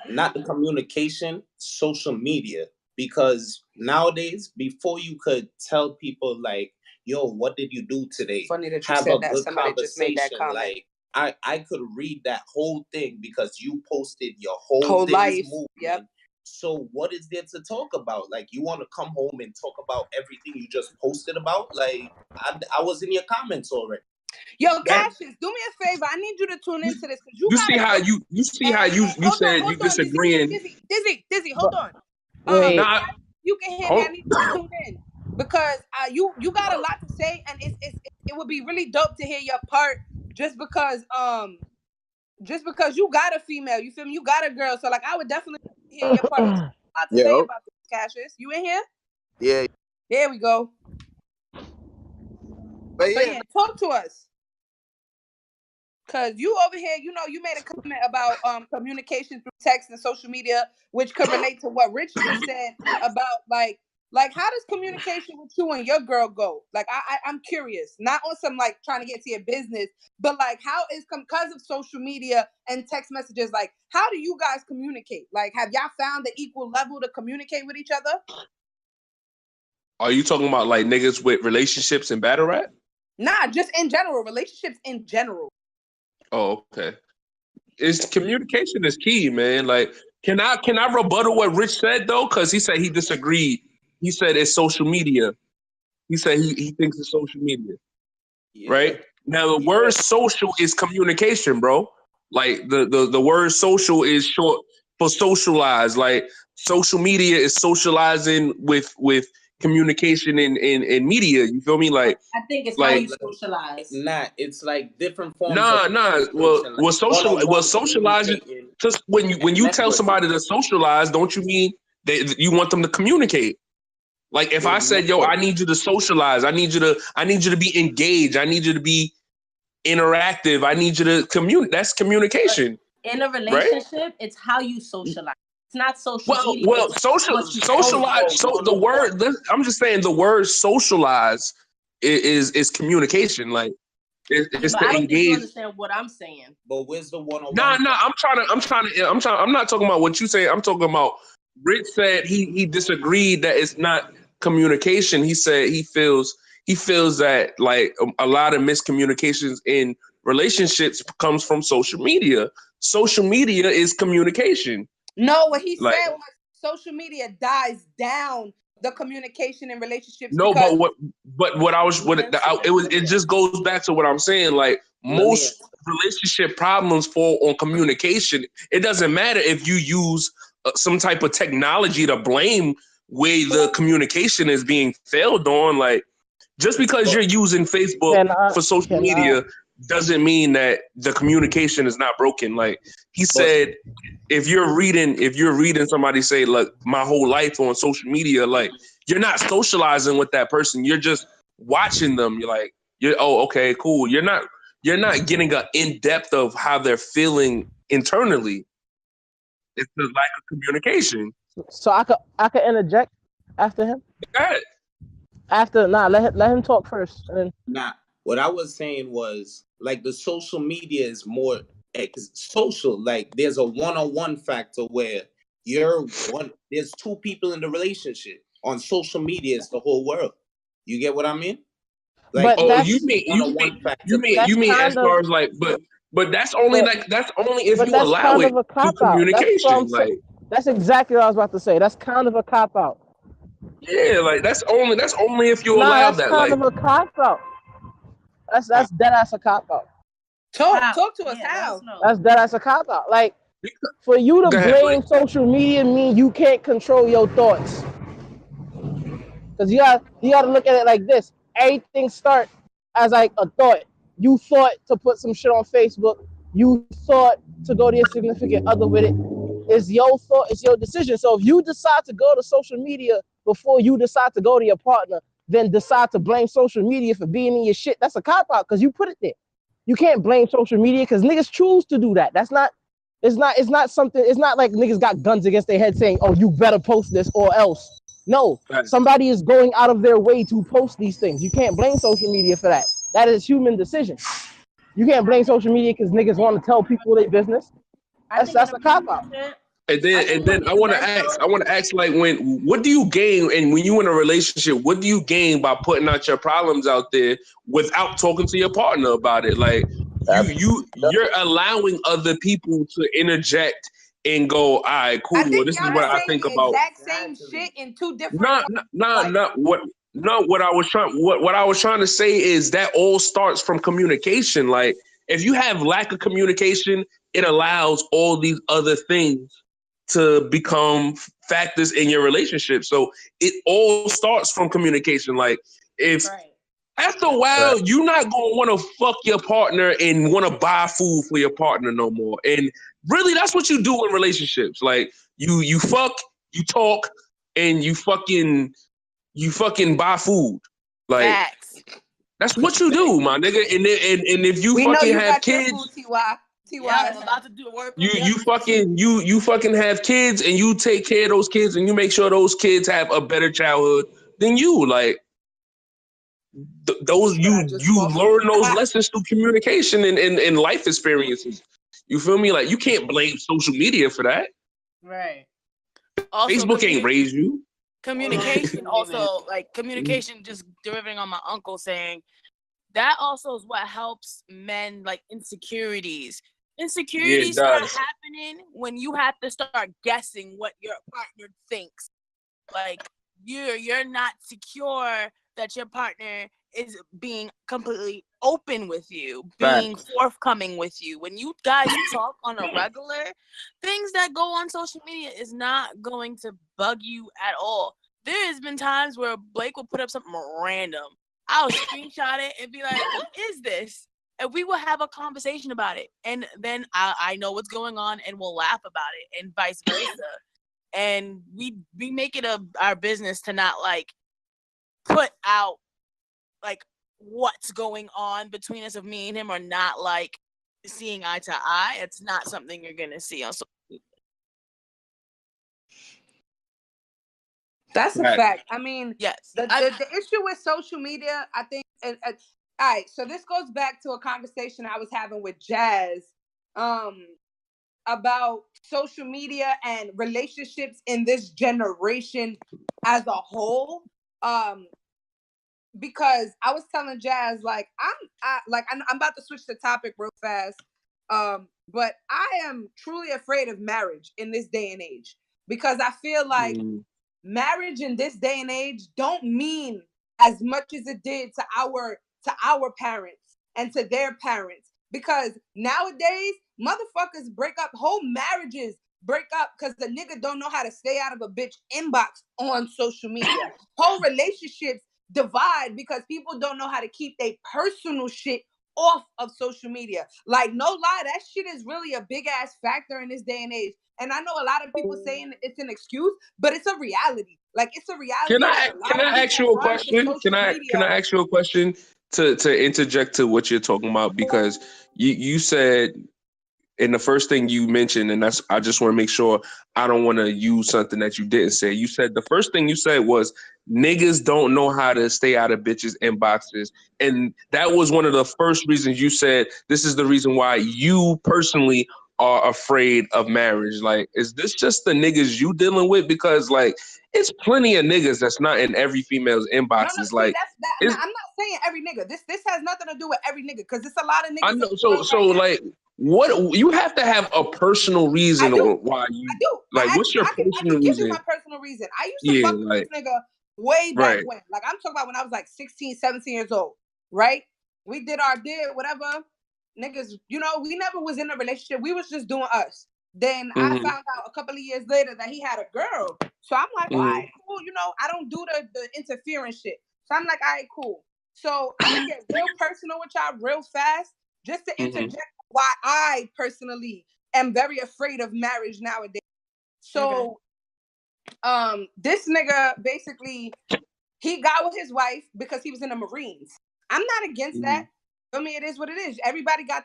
D: not the communication, social media. Because nowadays, before you could tell people like, yo, what did you do today?
B: Funny that you
D: have
B: said
D: a
B: that.
D: good
B: Somebody just made that
D: conversation.
B: comment.
D: Like I could read that whole thing because you posted your whole day's
B: life.
D: movement.
B: Yep.
D: So what is there to talk about? Like, you want to come home and talk about everything you just posted about? Like, I was in your comments already.
B: Yo, Cassius, do me a favor. I need you to tune into this because
F: you see how you said you disagreeing.
B: Dizzy, hold on.
A: Wait.
B: You can hear me. I need you to tune in because you got a lot to say, and it would be really dope to hear your part. Just because you got a female, you feel me? You got a girl, so like I would definitely hear your part. There's a lot to say about this, Cassius. You in here?
G: Yeah.
B: There we go.
G: But yeah,
B: talk to us. Cause you over here, you made a comment about communication through text and social media, which could relate to what Rich just said about like how does communication with you and your girl go? Like I'm curious, not on some like trying to get to your business, but like how is because of social media and text messages, like how do you guys communicate? Like have y'all found the equal level to communicate with each other?
F: Are you talking about like niggas with relationships and battle rap?
B: Nah, just in general, relationships in general.
F: Oh, okay. Communication is key, man. Like, can I rebuttal what Rich said though? Because he said he disagreed. He said it's social media. He said he thinks it's social media. Yeah. Right? Now the word social is communication, bro. Like the word social is short for socialize. Like social media is socializing with communication in media. You feel me? Like
C: I think it's like, how you socialize.
D: Nah, it's like different forms.
F: Well, socializing. Just when you tell somebody to socialize, don't you mean that you want them to communicate? Like if I said, "Yo, I need you to socialize. I need you to be engaged. I need you to be interactive. I need you to communicate." That's communication.
C: But in a relationship, right? It's how you socialize. It's not social media.
F: Well, socialize. So the word. I'm just saying the word socialize is communication. Like it's
C: but
F: to
C: I don't
F: engage.
C: think you understand what I'm saying.
D: But where's the one-on-one?
F: No. I'm not talking about what you say. I'm talking about. Rich said he disagreed that it's not communication. He said he feels that like a lot of miscommunications in relationships comes from social media. Social media is communication.
B: No, what he said was social media dies down the communication in relationships.
F: No, it just goes back to what I'm saying. Like most relationship problems fall on communication. It doesn't matter if you use some type of technology to blame where the communication is being failed on. Like just because you're using Facebook for social media doesn't mean that the communication is not broken. Like he said, if you're reading somebody say, look, my whole life on social media, like you're not socializing with that person. You're just watching them. Oh, okay, cool. You're not getting an in-depth of how they're feeling internally. It's the lack of communication.
A: So I could interject after him?
F: Go ahead.
A: Let him talk first. And then...
D: What I was saying was like the social media is more social. Like there's a one-on-one factor where there's two people in the relationship. On social media, it's the whole world. You get what I mean? Like,
F: you mean as far as like, but But that's only if you
G: that's
F: allow
G: kind
F: it
G: of a
F: through
G: cop out.
F: communication. Like,
G: That's exactly what I was about to say. That's kind of a cop out.
F: yeah, like that's only if you
G: Nah,
F: allow
G: that's
F: that.
G: kind
F: Like,
G: of a cop out. That's dead ass a cop out.
B: Talk to us. How?
G: That's dead ass a cop out. Like, for you to
F: go ahead,
G: blame social media mean you can't control your thoughts. Because you gotta look at it like this. Everything start as like a thought. You thought to put some shit on Facebook. You thought to go to your significant other with it. It's your thought, it's your decision. So if you decide to go to social media before you decide to go to your partner, then decide to blame social media for being in your shit, that's a cop-out because you put it there. You can't blame social media because niggas choose to do that. It's not something, it's not like niggas got guns against their head saying, oh, you better post this or else. No, somebody is going out of their way to post these things. You can't blame social media for that. That is human decision. You can't blame social media because niggas want to tell people their business. That's a cop out.
F: And then I want to ask, like, what do you gain? And when you in a relationship, what do you gain by putting out your problems out there without talking to your partner about it? Like, you're allowing other people to interject and go, all right, cool.
B: I think
F: This is
B: y'all
F: what
B: are
F: I
B: saying
F: think
B: the
F: about.
B: exact same shit in two different.
F: What I was trying to say is that all starts from communication. Like, if you have lack of communication, it allows all these other things to become factors in your relationship. So it all starts from communication. Like, if after a while, you're not gonna want to fuck your partner and want to buy food for your partner no more. And really, that's what you do in relationships. Like, you fuck, you talk, and you fucking buy food. Like,
E: Facts.
F: that's what you do, my nigga. And if you fucking have kids,
E: Yeah, I'm about to do work.
F: you fucking have kids, and you take care of those kids, and you make sure those kids have a better childhood than you. Like, you learn those lessons through communication and life experiences. You feel me? Like, you can't blame social media for that.
C: Right.
E: Also,
F: Facebook ain't raised you.
E: Communication also, like, communication, just deriving on my uncle saying that also is what helps men, like, insecurities. Insecurities start happening when you have to start guessing what your partner thinks. Like, you're not secure that your partner is being completely open with you, being forthcoming with you. When you guys talk on a regular, things that go on social media is not going to bug you at all. There has been times where Blake will put up something random. I'll screenshot it and be like, what is this? And we will have a conversation about it. And then I know what's going on and we'll laugh about it, and vice versa. And we make it our business to not, like, put out, like, what's going on between us, of me and him, or not, like, seeing eye to eye. It's not something you're gonna see on social media.
B: That's a fact. I mean,
E: yes.
B: The issue with social media, I think, all right, so this goes back to a conversation I was having with Jazz about social media and relationships in this generation as a whole. Because I was telling Jazz, like, I'm about to switch the topic real fast. But I am truly afraid of marriage in this day and age, because I feel like marriage in this day and age don't mean as much as it did to our parents and to their parents. Because nowadays, motherfuckers break up, whole marriages break up because the nigga don't know how to stay out of a bitch inbox on social media. Whole relationships divide because people don't know how to keep their personal shit off of social media. Like, no lie, that shit is really a big ass factor in this day and age. And I know a lot of people saying it's an excuse, but it's a reality. Like, it's a reality.
F: Can I ask you a question? Can I ask you a question to interject to what you're talking about? Because you said, and the first thing you mentioned, and that's, I just want to make sure I don't want to use something that you didn't say. You said, the first thing you said was, niggas don't know how to stay out of bitches' inboxes. And that was one of the first reasons you said, this is the reason why you personally are afraid of marriage? Like, is this just the niggas you dealing with? Because like, it's plenty of niggas that's not in every female's inboxes.
B: No, see,
F: like,
B: I'm not saying every nigga. This has nothing to do with every nigga, because it's a lot of niggas.
F: I know. So like, what you have to have a personal reason why you.
B: I do.
F: Like, what's your
B: I
F: personal
B: can give
F: reason?
B: you my personal reason. I used to fuck with this nigga way back when. Like, I'm talking about when I was like 16, 17 years old, right? We did whatever. Niggas, you know, we never was in a relationship. We was just doing us. Then I found out a couple of years later that he had a girl. So I'm like, all right, cool. You know, I don't do the interfering shit. So I'm like, all right, cool. So I'm going to get real personal with y'all real fast, just to interject why I personally am very afraid of marriage nowadays. So this nigga, basically, he got with his wife because he was in the Marines. I'm not against that. I mean, it is what it is. Everybody got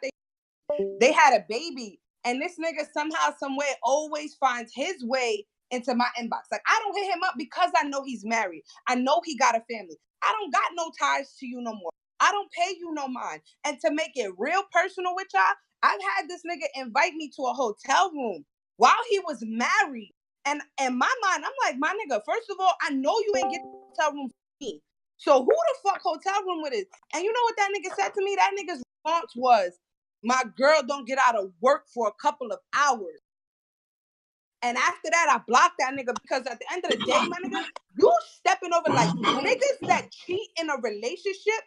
B: they had a baby. And this nigga somehow, some way, always finds his way into my inbox. Like, I don't hit him up because I know he's married. I know he got a family. I don't got no ties to you no more. I don't pay you no mind. And to make it real personal with y'all, I've had this nigga invite me to a hotel room while he was married. And in my mind, I'm like, my nigga, first of all, I know you ain't getting a hotel room for me. So who the fuck hotel room with it? And you know what that nigga said to me? That nigga's response was, my girl don't get out of work for a couple of hours. And after that, I blocked that nigga, because at the end of the day, my nigga, you stepping over, like, niggas that cheat in a relationship,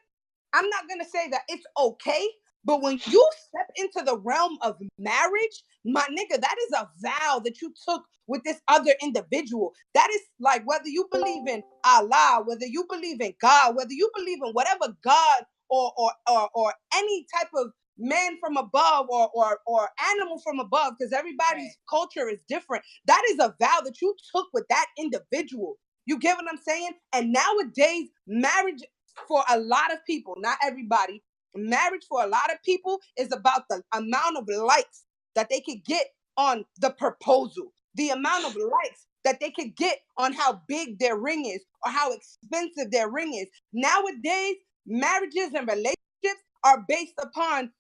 B: I'm not going to say that it's okay, but when you step into the realm of marriage, my nigga, that is a vow that you took with this other individual. That is like, whether you believe in Allah, whether you believe in God, whether you believe in whatever God or any type of man from above or animal from above, because everybody's culture is different. That is a vow that you took with that individual. You get what I'm saying? And nowadays, marriage for a lot of people, not everybody, marriage for a lot of people is about the amount of likes that they could get on the proposal, the amount of likes that they could get on how big their ring is or how expensive their ring is. Nowadays, marriages and relationships are based upon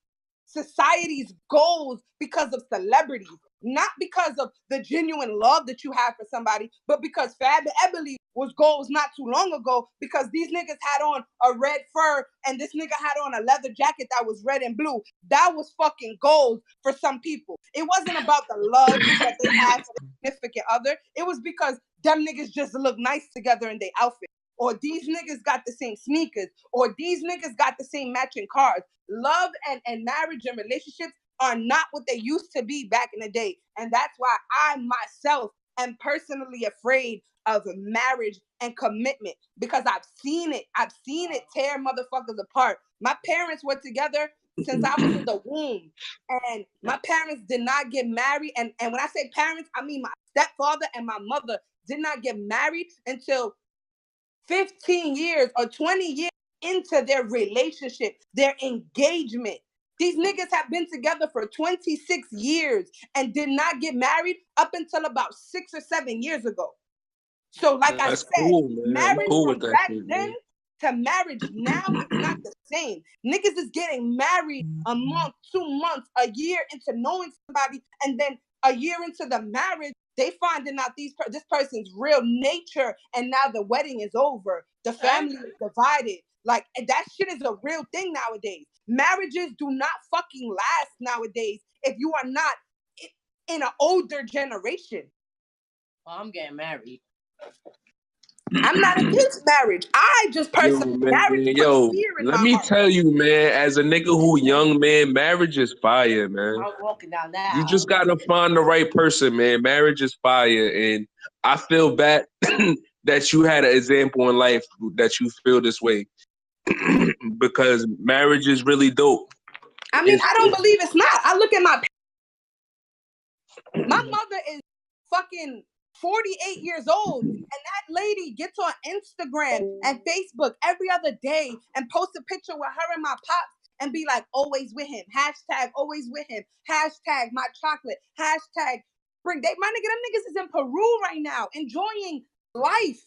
B: society's goals because of celebrities, not because of the genuine love that you have for somebody, but because Fab and Emily was goals not too long ago, because these niggas had on a red fur and this nigga had on a leather jacket that was red and blue. That was fucking goals for some people. It wasn't about the love that they had for their significant other. It was because them niggas just look nice together in their outfit. Or these niggas got the same sneakers, or these niggas got the same matching cars. Love and marriage and relationships are not what they used to be back in the day. And that's why I myself am personally afraid of marriage and commitment, because I've seen it. I've seen it tear motherfuckers apart. My parents were together since I was in the womb, and my parents did not get married. And when I say parents, I mean my stepfather and my mother did not get married until 15 years or 20 years into their relationship, their engagement. These niggas have been together for 26 years and did not get married up until about 6 or 7 years ago. So like I said,
F: cool,
B: marriage
F: cool
B: from back then to marriage now is not the same. Niggas is getting married a month, 2 months, a year into knowing somebody, and then a year into the marriage, they finding out this person's real nature, and now the wedding is over. The family is divided. Like, that shit is a real thing nowadays. Marriages do not fucking last nowadays if you are not in an older generation.
C: Well, I'm getting married.
B: I'm not against marriage. I just personally marriage puts fear in
F: let
B: my
F: me
B: heart.
F: tell you, man, as a nigga who young, man, marriage is fire, man.
C: I'm walking down that
F: You just gotta find the right person, man. Marriage is fire, and I feel bad that you had an example in life that you feel this way, because marriage is really dope.
B: I mean, I don't believe it's not. I look at my mother is fucking 48 years old, and that lady gets on Instagram and Facebook every other day and posts a picture with her and my pops and be like, always with him, hashtag always with him, hashtag my chocolate, hashtag spring day. My nigga, them niggas is in Peru right now, enjoying life,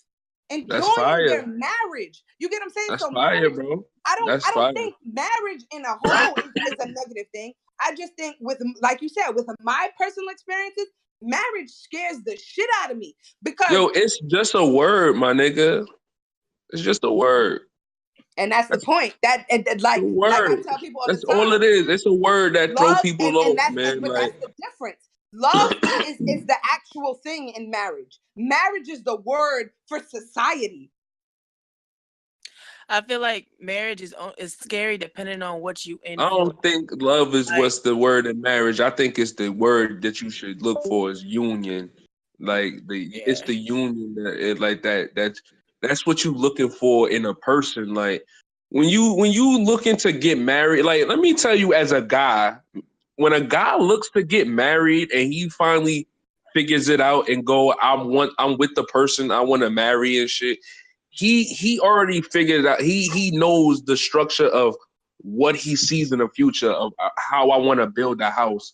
B: enjoying their marriage. You get what I'm saying?
F: That's
B: so
F: fire,
B: marriage,
F: bro.
B: I don't think marriage in a whole is a negative thing. I just think with, like you said, with my personal experiences, marriage scares the shit out of me because
F: it's just a word, my nigga. It's just a word.
B: And that's the point. Like I tell people all the time.
F: That's all it is. It's a word that throw people off, man.
B: But that's the difference. Love is the actual thing in marriage. Marriage is the word for society.
E: I feel like marriage is scary depending on what you in.
F: I don't think love is what's the word in marriage. I think it's the word that you should look for is union. Like it's the union that's what you looking for in a person. Like when you looking to get married, like let me tell you as a guy, when a guy looks to get married and he finally figures it out and go, I'm with the person I want to marry and shit. He already figured it out. He knows the structure of what he sees in the future of how I want to build a house.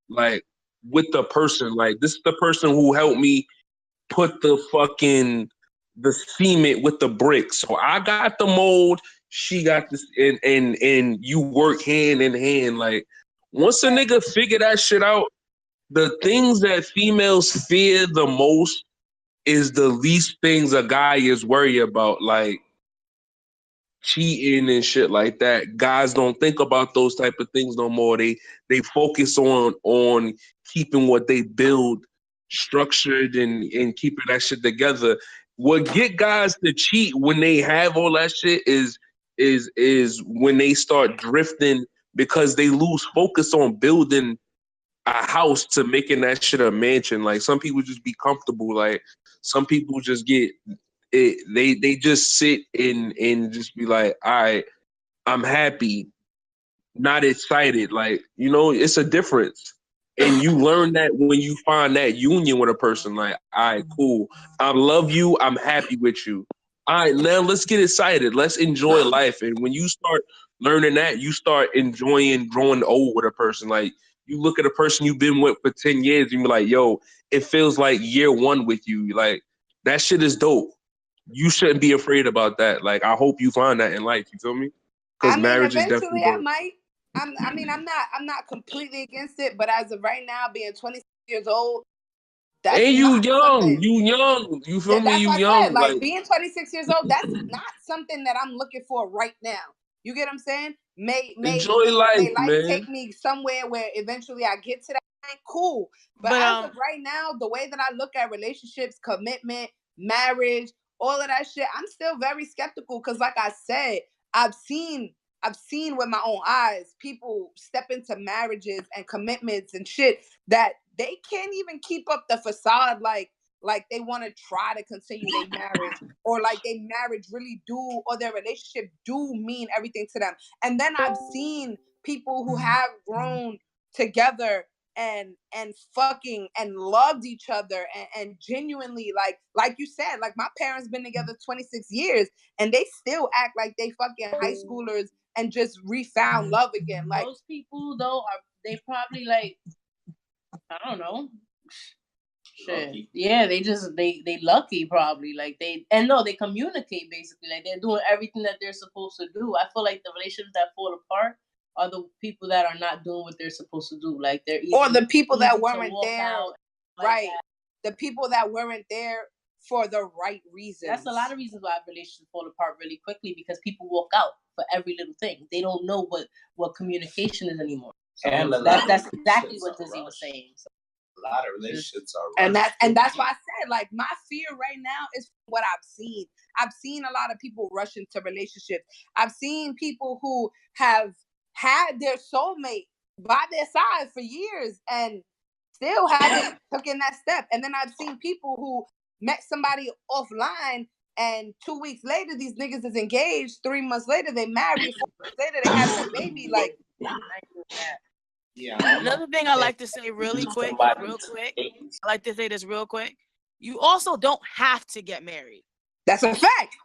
F: Like with the person, like this is the person who helped me put the cement with the bricks. So I got the mold, she got this, and you work hand in hand. Like once a nigga figure that shit out, the things that females fear the most is the least things a guy is worried about, like cheating and shit like that. Guys don't think about those type of things no more. They focus on keeping what they build structured and keeping that shit together. What get guys to cheat when they have all that shit is when they start drifting because they lose focus on building a house to making that shit a mansion. Like some people just be comfortable. Like some people just get it. They just sit and just be like, all right, I'm happy, not excited. Like, you know, it's a difference. And you learn that when you find that union with a person, like, all right, cool. I love you. I'm happy with you. All right, now let's get excited. Let's enjoy life. And when you start learning that, you start enjoying growing old with a person. Like, you look at a person you've been with for 10 years and you're like, yo, it feels like year one with you. Like, that shit is dope. You shouldn't be afraid about that. Like, I hope you find that in life. You feel me? Because marriage is definitely
B: eventually I might. I'm not completely against it, but as of right now, being 26 years old, that's
F: and you
B: not
F: young,
B: something.
F: you young. You feel me?
B: That's
F: You
B: what I
F: young.
B: said. Like being 26 years old, that's not something that I'm looking for right now. You get what I'm saying?
F: Enjoy life,
B: may life
F: man.
B: take me somewhere where eventually I get to that point, cool. But as of right now, the way that I look at relationships, commitment, marriage, all of that shit, I'm still very skeptical because like I said, I've seen with my own eyes people step into marriages and commitments and shit that they can't even keep up the facade like they want to try to continue their marriage or like their marriage really do or their relationship do mean everything to them. And then I've seen people who have grown together and fucking and loved each other and genuinely like you said, like my parents been together 26 years and they still act like they fucking high schoolers and just refound love again. Like
C: those people though they probably like, I don't know. Shit. Lucky. Yeah, they lucky probably. Like they communicate basically. Like they're doing everything that they're supposed to do. I feel like the relationships that fall apart are the people that are not doing what they're supposed to do. Like they're
B: or the people that weren't there.
C: Like
B: right.
C: That.
B: The people that weren't there for the right reasons.
C: That's a lot of reasons why relationships fall apart really quickly because people walk out for every little thing. They don't know what communication is anymore. So and that's exactly what Dizzy was saying. So.
D: A lot of relationships are
B: rushed. And that's why I said, like, my fear right now is what I've seen. I've seen a lot of people rush into relationships. I've seen people who have had their soulmate by their side for years and still haven't taken that step. And then I've seen people who met somebody offline and 2 weeks later, these niggas is engaged. 3 months later, they married. 4 months later, they have a baby. Like,
E: yeah. Another thing I like to say really quick. I like to say this real quick. You also don't have to get married.
B: That's a fact.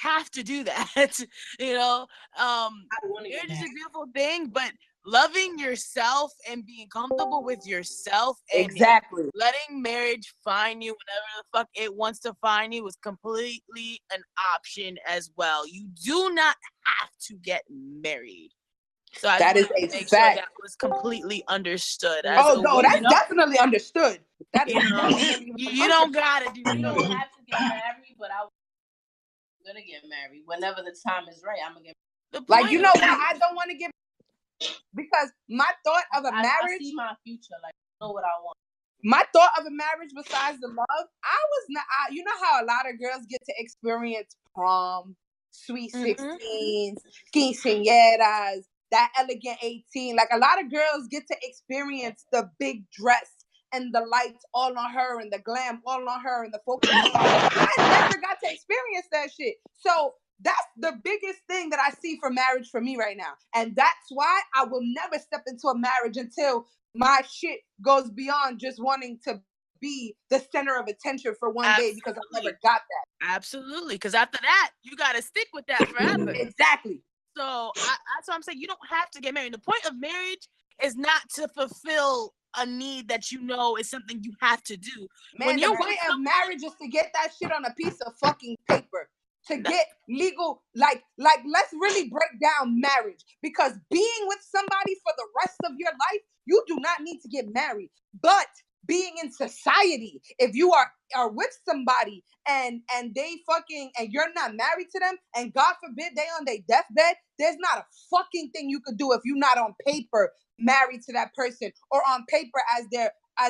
E: Have to do that. You know, marriage is a beautiful thing, but loving yourself and being comfortable with yourself and
B: exactly
E: letting marriage find you whenever the fuck it wants to find you is completely an option as well. You do not have to get married. So I
B: that
E: just
B: is
E: wanted
B: a
E: to make sure
B: fact.
E: that was completely understood. As
B: Oh
E: a
B: no,
E: woman,
B: that's definitely understood. That is
E: you know,
B: definitely
E: you don't gotta do
C: You don't
E: that.
C: have to get married, but I'm gonna get married whenever the time is right. I'm gonna get
E: The
B: like,
E: point
B: you know
E: is-
B: why I don't want to get, because my thought of a
C: I
B: marriage,
C: see my future. Like, I know what I want.
B: my thought of a marriage besides the love, I was not. You know how a lot of girls get to experience prom, sweet 16s, quinceañeras, that elegant 18. Like, a lot of girls get to experience the big dress and the lights all on her and the glam all on her and the focus all on her. I never got to experience that shit. So that's the biggest thing that I see for marriage for me right now. And that's why I will never step into a marriage until my shit goes beyond just wanting to be the center of attention for one day, because I never got that.
E: Absolutely. Because after that, you got to stick with that forever.
B: Exactly.
E: So that's what I'm saying. You don't have to get married. The point of marriage is not to fulfill a need that you know is something you have to do.
B: Man,
E: When
B: the
E: you're
B: point of marriage is to get that shit on a piece of fucking paper. To get legal, like let's really break down marriage, because being with somebody for the rest of your life, you do not need to get married. But being in society, if you are with somebody and they fucking, and you're not married to them, and God forbid they on their deathbed, there's not a fucking thing you could do if you're not on paper married to that person, or on paper as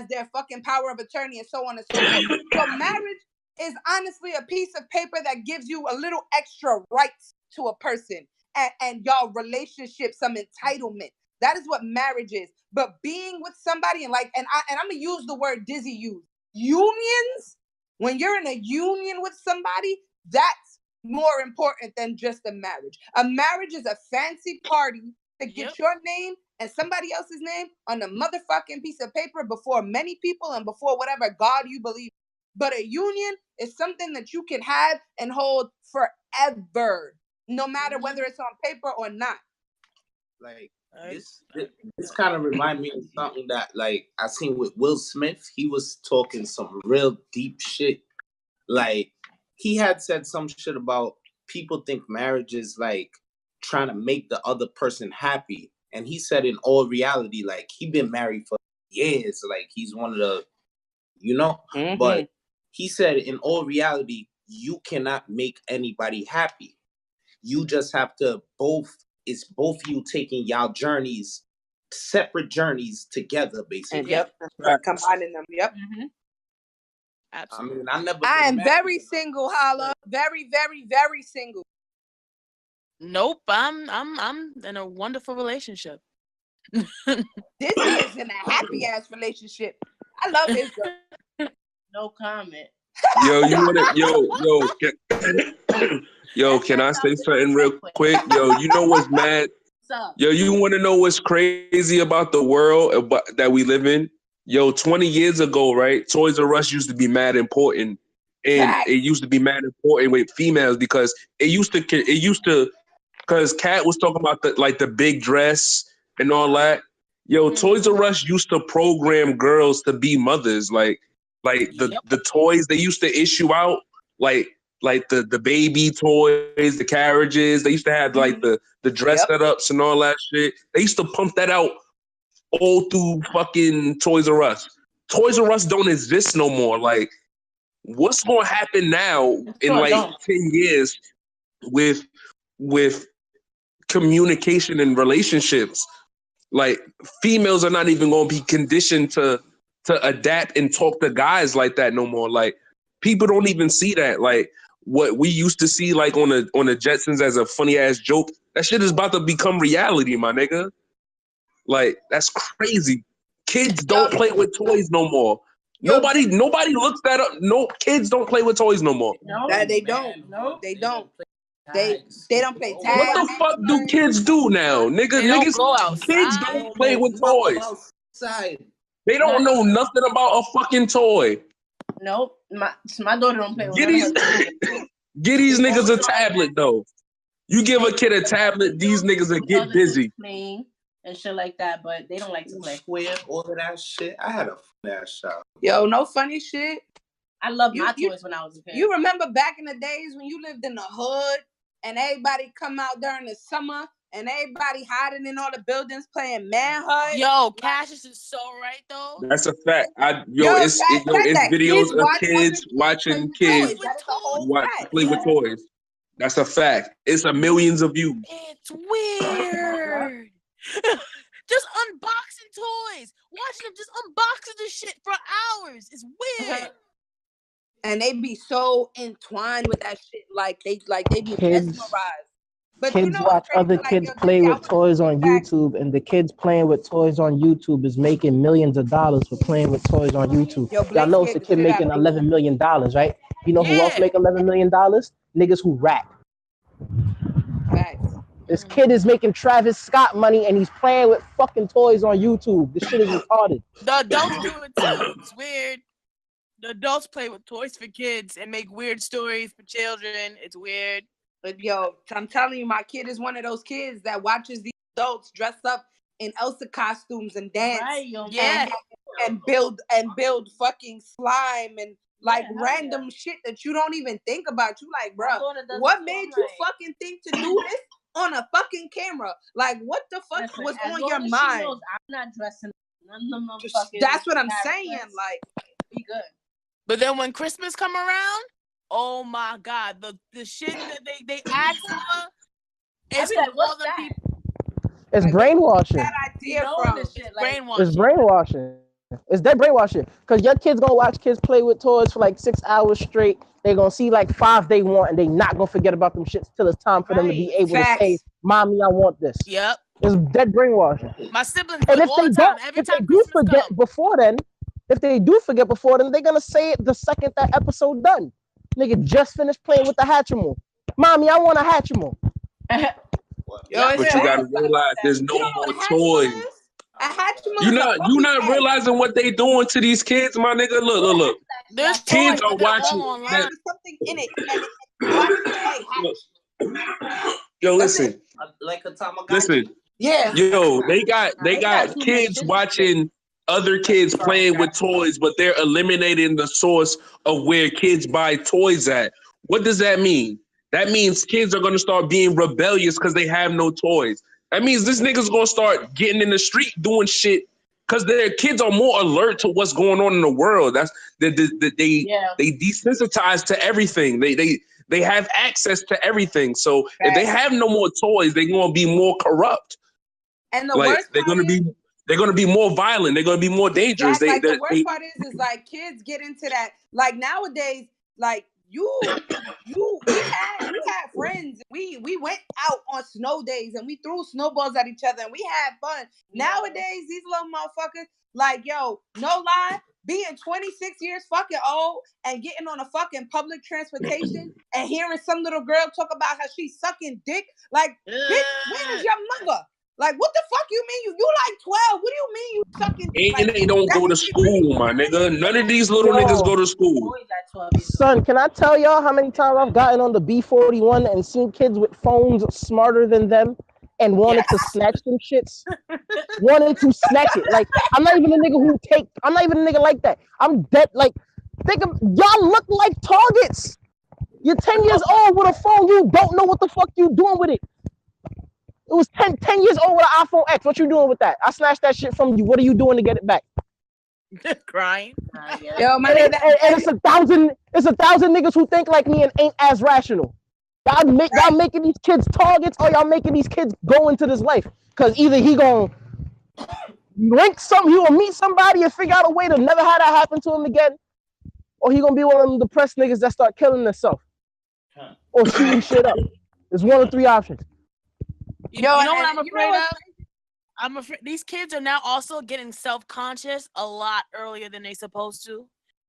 B: their fucking power of attorney, and so on and so forth. So marriage is honestly a piece of paper that gives you a little extra rights to a person, and y'all relationship, some entitlement. That is what marriage is. But being with somebody, and I'm gonna use the word Dizzy used, unions, when you're in a union with somebody, that's more important than just a marriage. A marriage is a fancy party to get your name and somebody else's name on a motherfucking piece of paper before many people and before whatever God you believe. But a union is something that you can have and hold forever, no matter whether it's on paper or not.
D: Like, this kind of remind me of something that, like, I seen with Will Smith. He was talking some real deep shit. Like, he had said some shit about people think marriage is like trying to make the other person happy. And he said in all reality, like, he been married for years. Like, he's one of the, but he said in all reality, you cannot make anybody happy. You just have to it's both you taking y'all journeys, separate journeys together, basically.
B: Yep. Combining them. Yep.
E: Absolutely.
B: I am very single, Holla. Very, very, very single.
E: Nope. I'm in a wonderful relationship.
B: Dizzy is in a happy ass relationship. I love his girl.
C: No comment.
F: Yo, can I say something real quick? Yo, you know what's mad? Yo, you want to know what's crazy about the world that we live in? Yo, 20 years ago, right? Toys R Us used to be mad important. And it used to be mad important with females because because Kat was talking about the big dress and all that. Yo, Toys R Us used to program girls to be mothers. Like the toys they used to issue out, like the baby toys, the carriages. They used to have like the dress setups and all that shit. They used to pump that out all through fucking Toys R Us. Toys R Us don't exist no more. Like, what's gonna happen now in like 10 years with communication and relationships? Like, females are not even gonna be conditioned to adapt and talk to guys like that no more. Like, people don't even see that. Like, what we used to see like on the Jetsons as a funny ass joke, that shit is about to become reality, my nigga. Like, that's crazy. Kids don't play with toys no more. Nobody looks that up. No, kids don't play with toys no more.
B: No, they don't. No, they don't. They don't play tag.
F: What the fuck do kids do now, nigga? Niggas,
E: go outside.
F: kids don't play with toys. They don't know nothing about a fucking toy.
C: Nope, my daughter don't play with
F: Get these niggas a tablet though. You give a kid a tablet, these niggas will get busy.
C: And shit like that, but they don't like to play.
D: Square, all of that shit. I had a fun ass shop.
B: Yo, no funny shit.
C: I loved my toys when I was a kid.
B: You remember back in the days when you lived in the hood and everybody come out during the summer and everybody hiding in all the buildings playing manhunt.
E: Yo, Cassius is so right though.
F: That's a fact.
B: It's
F: Videos of kids watching kids play with toys. That's a fact. It's a millions of views.
E: It's weird. Just unboxing toys. Watching them just unboxing the shit for hours. It's weird.
B: And they be so entwined with that shit. Like they be mesmerized. But
G: kids watch other kids play with toys on YouTube, and the kids playing with toys on YouTube is making millions of dollars for playing with toys on YouTube. Y'all know it's a kid making $11 million, right? You know who else make $11 million? Niggas who rap.
B: Facts.
G: This kid is making Travis Scott money, and he's playing with fucking toys on YouTube. This shit is retarded.
E: The adults do it too. It's weird. The adults play with toys for kids and make weird stories for children. It's weird.
B: But yo, I'm telling you, my kid is one of those kids that watches these adults dress up in Elsa costumes and dance, and build fucking slime and random shit that you don't even think about. You like, bro, what made you fucking think to do this on a fucking camera? Like, what the fuck was on your mind?
C: I'm not dressing.
B: That's what I'm saying. Like,
C: be good.
E: But then when Christmas come around, oh my God, the shit that they ask for, it's
C: what's that?
G: It's brainwashing.
B: That idea from
E: brainwashing.
G: It's brainwashing. It's dead brainwashing. Because your kids gonna watch kids play with toys for like 6 hours straight. They're gonna see like 5 they want, and they not gonna forget about them shits till it's time for them to be able to say, "Mommy, I want this."
E: Yep.
G: It's dead brainwashing.
E: My siblings do it all the time. Every time Christmas
G: forget comes. If they do forget before then, they're gonna say it the second that episode done. Nigga just finished playing with the Hatchimal. Mommy, I want a Hatchimal.
F: But you gotta realize there's no more toys. You not realizing what they doing to these kids, my nigga. Look.
E: There's
F: kids are watching.
B: There's something in it.
F: Yo, listen.
D: Like a Tamagotchi.
F: Listen.
B: Yeah.
F: Yo, they got kids watching other kids playing with toys, but they're eliminating the source of where kids buy toys at. What does that mean? That means kids are going to start being rebellious because they have no toys. That means this nigga's going to start getting in the street doing shit because their kids are more alert to what's going on in the world. That's they desensitized to everything. They have access to everything. So if they have no more toys, they're going to be more corrupt.
B: And the worst part
F: they're gonna be more violent. They're gonna be more dangerous.
B: The worst part is like kids get into that. Like nowadays, like you had friends. We went out on snow days and we threw snowballs at each other and we had fun. Nowadays, these little motherfuckers, like, yo, no lie, being 26 years fucking old and getting on a fucking public transportation and hearing some little girl talk about how she's sucking dick. Like, bitch, where is your mother? Like, what the fuck you mean? You like 12. What do you mean you sucking dick?
F: And they don't go to school, my nigga. None of these little niggas go to school.
G: Son, can I tell y'all how many times I've gotten on the B41 and seen kids with phones smarter than them and wanted to snatch them shits? Wanted to snatch it. Like, I'm not even a nigga like that. I'm dead. Like, y'all look like targets. You're 10 years old with a phone. You don't know what the fuck you doing with it. It was 10 years old with an iPhone X. What you doing with that? I snatched that shit from you. What are you doing to get it back?
E: Crying.
B: Yo,
G: and it's a thousand niggas who think like me and ain't as rational. Y'all making these kids targets, or y'all making these kids go into this life. Cause either he gonna link he gonna meet somebody and figure out a way to never have that happen to him again, or he gonna be one of them depressed niggas that start killing themselves or shooting shit up. There's one of 3 options.
E: You know what I'm afraid of? I'm afraid these kids are now also getting self-conscious a lot earlier than they're supposed to,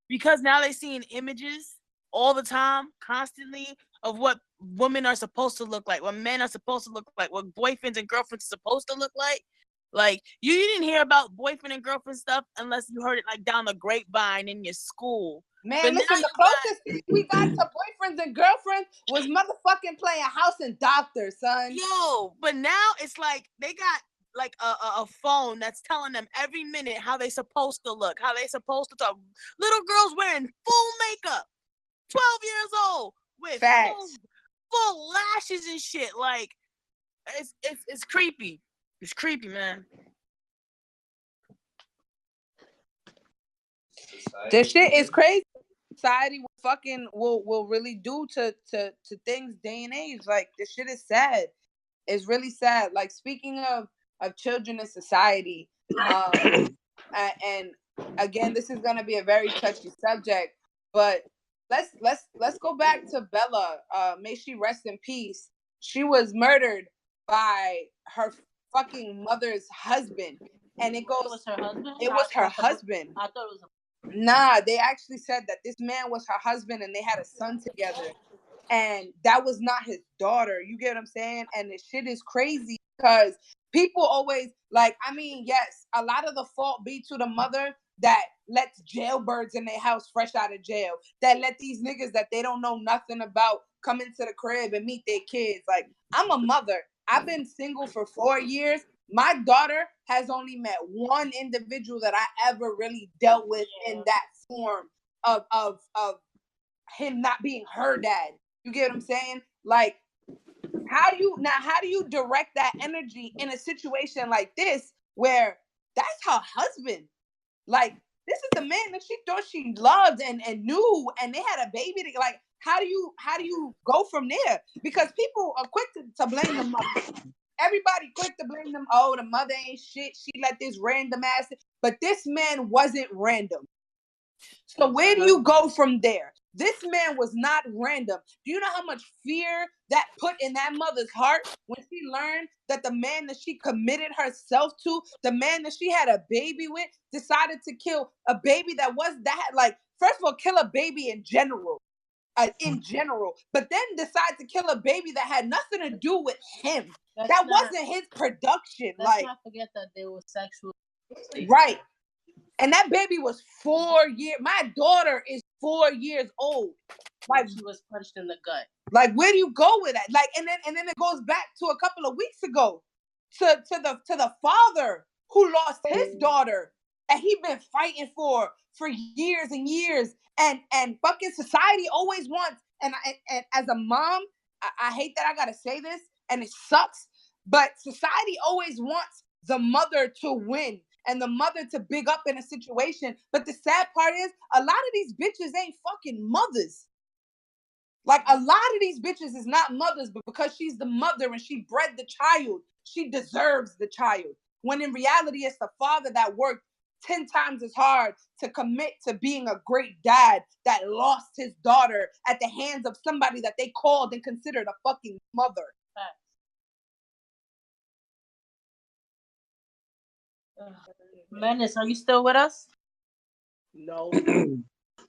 E: because now they're seeing images all the time, constantly, of what women are supposed to look like, what men are supposed to look like, what boyfriends and girlfriends are supposed to look like. Like, you didn't hear about boyfriend and girlfriend stuff unless you heard it like down the grapevine in your school.
B: Man, but listen, the closest we got to boyfriends and girlfriends was motherfucking playing House and Doctor, son.
E: Yo, but now it's like they got like a phone that's telling them every minute how they supposed to look, how they supposed to talk. Little girls wearing full makeup, 12 years old, with full lashes and shit. Like, It's creepy. It's creepy, man.
B: This shit is crazy. Society will really do to things day and age. Like, this shit is sad. It's really sad. Like, speaking of children in society, and again, this is gonna be a very touchy subject, but let's go back to Bella. May she rest in peace. She was murdered by her fucking mother's husband, and it was her husband. It was her husband. I thought it was. Nah, they actually said that this man was her husband, and they had a son together, and that was not his daughter. You get what I'm saying? And the shit is crazy because people always like. I mean, yes, a lot of the fault be to the mother that lets jailbirds in their house fresh out of jail, that let these niggas that they don't know nothing about come into the crib and meet their kids. Like, I'm a mother. I've been single for 4 years. My daughter has only met one individual that I ever really dealt with in that form of him not being her dad. You get what I'm saying? Like, how do you direct that energy in a situation like this where that's her husband? Like, this is the man that she thought she loved and knew, and they had a baby. Like, how do you go from there? Because people are quick to blame the mother. Everybody quick to blame them. Oh, the mother ain't shit. She let this random ass. But this man wasn't random. So where do you go from there? This man was not random. Do you know how much fear that put in that mother's heart when she learned that the man that she committed herself to, the man that she had a baby with, decided to kill a baby that like, first of all, kill a baby in general, but then decide to kill a baby that had nothing to do with him. That wasn't his production.
C: Let's not forget that there was sexual.
B: Right. And that baby was 4 years. My daughter is 4 years old. Like,
C: she was punched in the gut.
B: Like, where do you go with that? Like, and then it goes back to a couple of weeks ago to the father who lost his daughter that he been fighting for years and years. And fucking society always wants. And as a mom, I hate that I gotta say this, and it sucks, but society always wants the mother to win and the mother to big up in a situation. But the sad part is, a lot of these bitches ain't fucking mothers. Like, a lot of these bitches is not mothers, but because she's the mother and she bred the child, she deserves the child. When in reality, it's the father that worked 10 times as hard to commit to being a great dad that lost his daughter at the hands of somebody that they called and considered a fucking mother.
C: Menace, are you still with us?
A: No.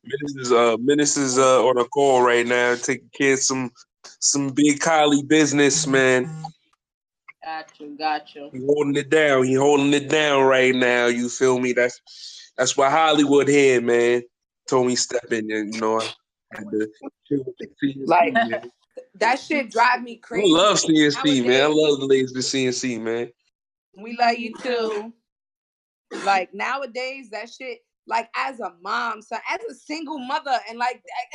F: Menace is on a call right now, taking care of some big Kylie business, man.
C: Got you.
F: He holding it down right now. You feel me? That's why Hollywood here, man. Told me step in, and I had to chill with the CNC,
B: like,
F: man.
B: That shit drive me crazy.
F: I love CNC, nowadays, man. I love the ladies with CNC, man.
B: We love you too. Like, nowadays, that shit, like, as a mom, so as a single mother, and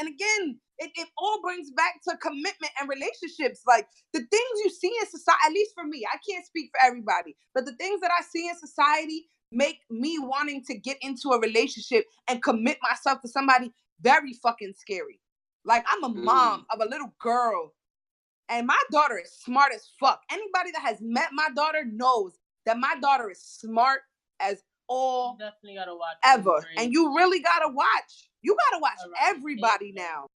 B: again, it all brings back to commitment and relationships. Like, the things you see in society, at least for me, I can't speak for everybody, but the things that I see in society make me wanting to get into a relationship and commit myself to somebody very fucking scary. Like, I'm a mom of a little girl, and my daughter is smart as fuck. Anybody that has met my daughter knows that my daughter is smart as all
C: definitely gotta watch
B: ever. And you really gotta watch. You gotta watch everybody now.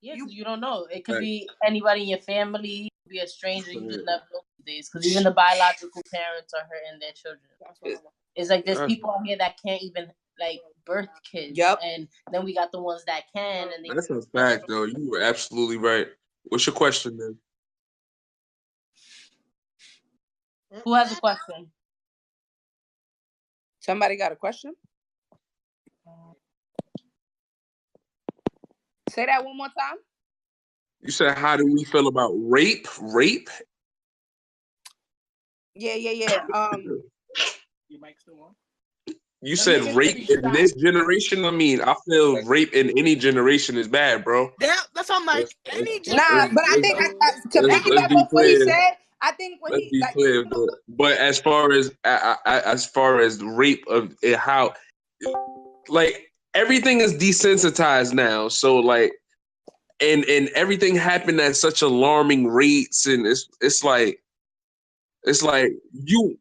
C: Yeah, you don't know. It could be anybody in your family, it could be a stranger you just never know these days. Because even the biological parents are hurting their children. It's like there's people out here that can't even like birth kids.
B: Yep.
C: And then we got the ones that can. And
F: that's a fact, though. You were absolutely right. What's your question, then?
C: Who has a question?
B: Somebody got a question? Say that one more time.
F: You said, how do we feel about rape? Rape?
B: Yeah.
A: Your mic's still on?
F: You said rape in this generation? I mean, I feel rape in any generation is bad, bro.
E: Yeah, that's what I'm like. Any
B: Nah, but I think to piggyback off what he said, I think when
F: Let's
B: he
F: be
B: like,
F: clear, but as far as rape of it, how like everything is desensitized now, so like and everything happened at such alarming rates, and it's like you.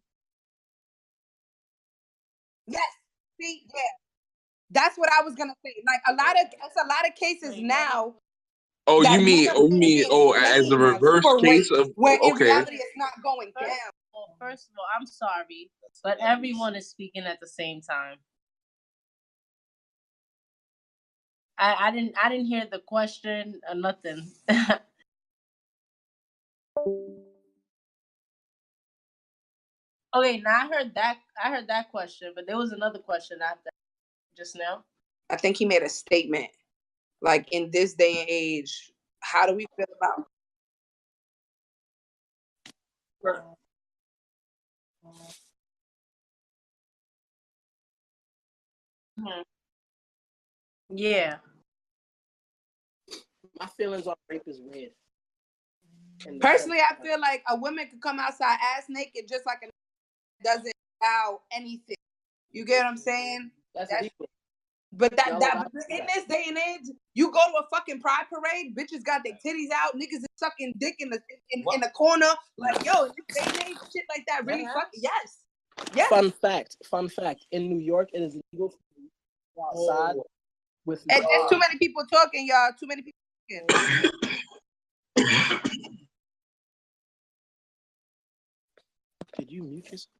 B: yes, see, yeah, that's what I was gonna say. Like it's a lot of cases now.
F: Oh,
B: That
F: you mean
B: being
F: as the
B: blamed
F: reverse
B: for
F: case
B: rape,
F: of
B: where in
F: okay.
B: reality it's not going down.
C: Well, first of all, I'm sorry, but everyone is speaking at the same time. I didn't hear the question or nothing. Okay, now I heard that question, but there was another question after just now.
B: I think he made a statement. Like in this day and age, how do we feel about?
C: Yeah.
G: My feelings on rape is weird.
B: Personally, I feel like a woman could come outside ass naked just like a doesn't allow anything. You get what I'm saying?
G: That's
B: but in this day and age, you go to a fucking pride parade, bitches got their titties out, niggas is sucking dick in the corner. Like, yo, in this day and age, shit like that really fucking yes. Yes.
G: Fun fact. In New York, it is legal to go outside with.
B: And there's too many people talking, y'all. Too many people talking.
G: Could you mute yourself?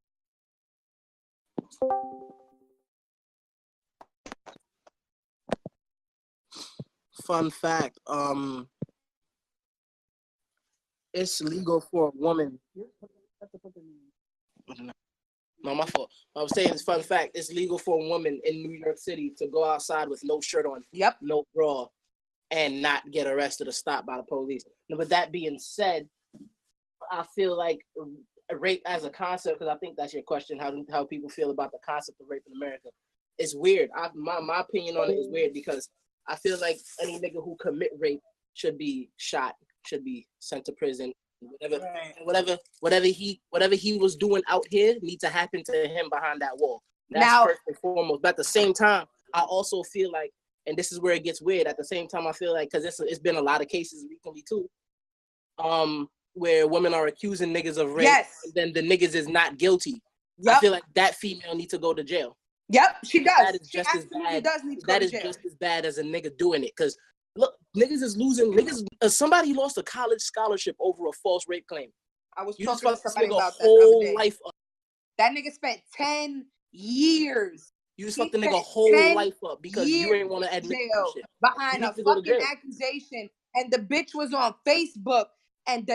G: Fun fact. It's legal for a woman. No, my fault. I was saying, it's fun fact. It's legal for a woman in New York City to go outside with no shirt on, no bra, and not get arrested or stopped by the police. No, but that being said, I feel like rape as a concept, because I think that's your question, how people feel about the concept of rape in America. It's weird. My opinion on it is weird because I feel like any nigga who commit rape should be shot, should be sent to prison. Whatever he was doing out here needs to happen to him behind that wall. That's first and foremost. But at the same time, I also feel like, and this is where it gets weird. At the same time, I feel like, because it's been a lot of cases recently too, where women are accusing niggas of rape, and then the niggas is not guilty. I feel like that female needs to go to jail.
B: Yep, she does.
G: That is just as bad. That is just as bad as a nigga doing it. Because look, niggas is losing. Somebody lost a college scholarship over a false rape claim.
B: I was talking to somebody about that
G: whole
B: the other day.
G: Life up.
B: That nigga spent 10 years.
G: You just fucked the nigga whole life up because you ain't want to admit shit.
B: Behind a fucking accusation, and the bitch was on Facebook and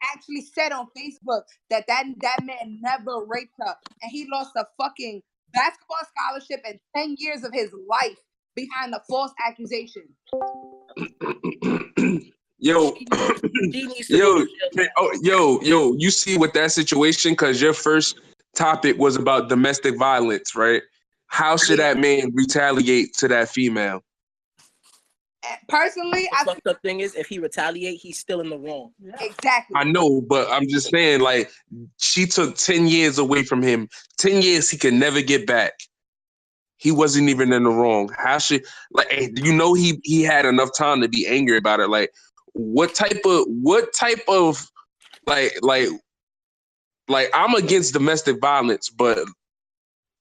B: actually said on Facebook that man never raped her, and he lost a fucking basketball scholarship and 10 years of his life behind a false accusation.
F: Yo, you see with that situation, because your first topic was about domestic violence, right? How should that man retaliate to that female?
B: Personally,
G: the fucked up thing is, if he retaliate, he's still in the wrong.
B: Exactly.
F: I know, but I'm just saying, like, she took 10 years away from him. 10 years he could never get back. He wasn't even in the wrong. How should, like, he had enough time to be angry about it? Like, what type of like I'm against domestic violence, but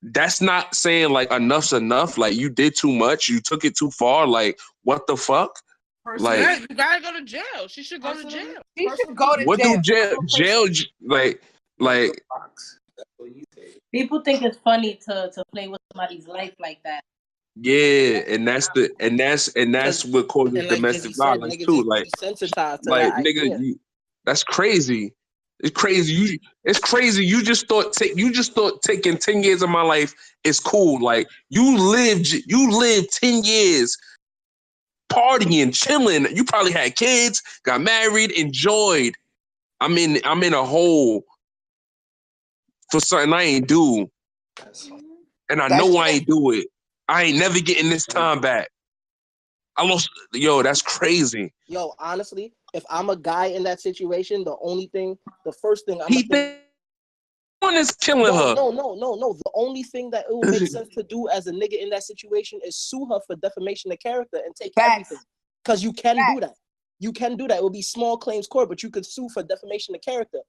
F: that's not saying like enough's enough. Like, you did too much, you took it too far. Like, what the fuck?
E: Like, you gotta go to jail. She should go to jail.
B: She should go to jail.
F: What do jail like?
C: People think it's funny to play with somebody's life like that.
F: Yeah, and that's what causes domestic violence too. Like, nigga, that's crazy. It's crazy. It's crazy. You just thought taking 10 years of my life is cool. Like, you lived 10 years partying, chilling. You probably had kids, got married, enjoyed. I'm in a hole for something I ain't do, and I know I ain't do it. I ain't never getting this time back. I lost. Yo, that's crazy.
G: Yo, honestly, if I'm a guy in that situation, the first thing I'm gonna think
F: is killing her.
G: No. The only thing that it would make sense to do as a nigga in that situation is sue her for defamation of character and take everything. Because you can do that. You can do that. It would be small claims court, but you could sue for defamation of character.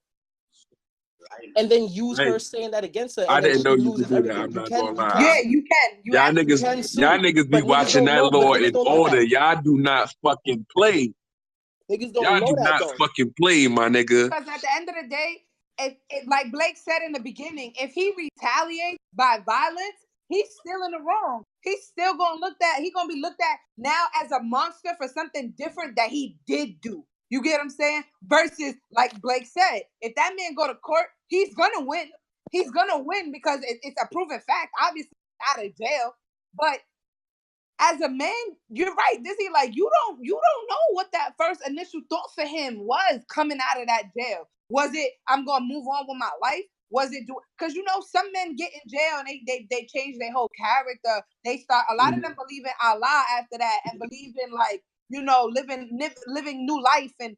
G: And then use her saying that against her. And
F: I didn't know you
G: loses
F: could do
G: everything.
F: that. I'm not gonna lie.
B: Yeah, you can.
F: Y'all niggas be watching that Law and Order. Y'all do not fucking play.
G: Niggas don't
F: Y'all
G: know
F: do
G: that
F: not
G: though.
F: fucking play, my nigga.
B: Because at the end of the day, like Blake said in the beginning, if he retaliates by violence, he's still in the wrong. He's still he's gonna be looked at now as a monster for something different that he did do. You get what I'm saying? Versus, like Blake said, if that man go to court, he's gonna win. He's gonna win because it's a proven fact. Obviously, out of jail. But as a man, you're right, Dizzy. Like you don't know what that first initial thought for him was coming out of that jail. Was it I'm gonna move on with my life? Was it because some men get in jail and they change their whole character. They start a lot of them believe in Allah after that and believe in living new life and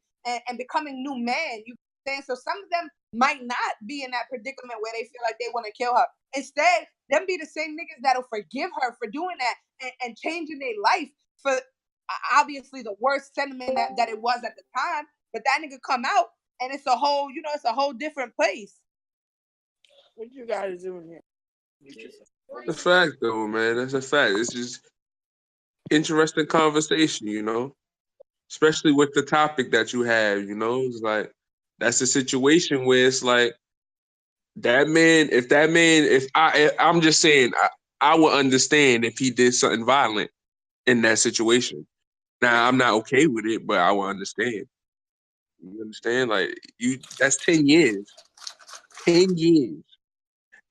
B: becoming new man. You understand? So some of them might not be in that predicament where they feel like they want to kill her. Instead, them be the same niggas that'll forgive her for doing that and changing their life for obviously the worst sentiment that it was at the time. But that nigga come out and it's a whole different place.
G: What you guys doing here?
F: That's a fact, though, man. That's a fact. It's just interesting conversation, especially with the topic that you have. It's like that's a situation where it's like that man. I'm just saying, I would understand if he did something violent in that situation. Now I'm not okay with it, but I will understand. You understand? Like that's 10 years. 10 years.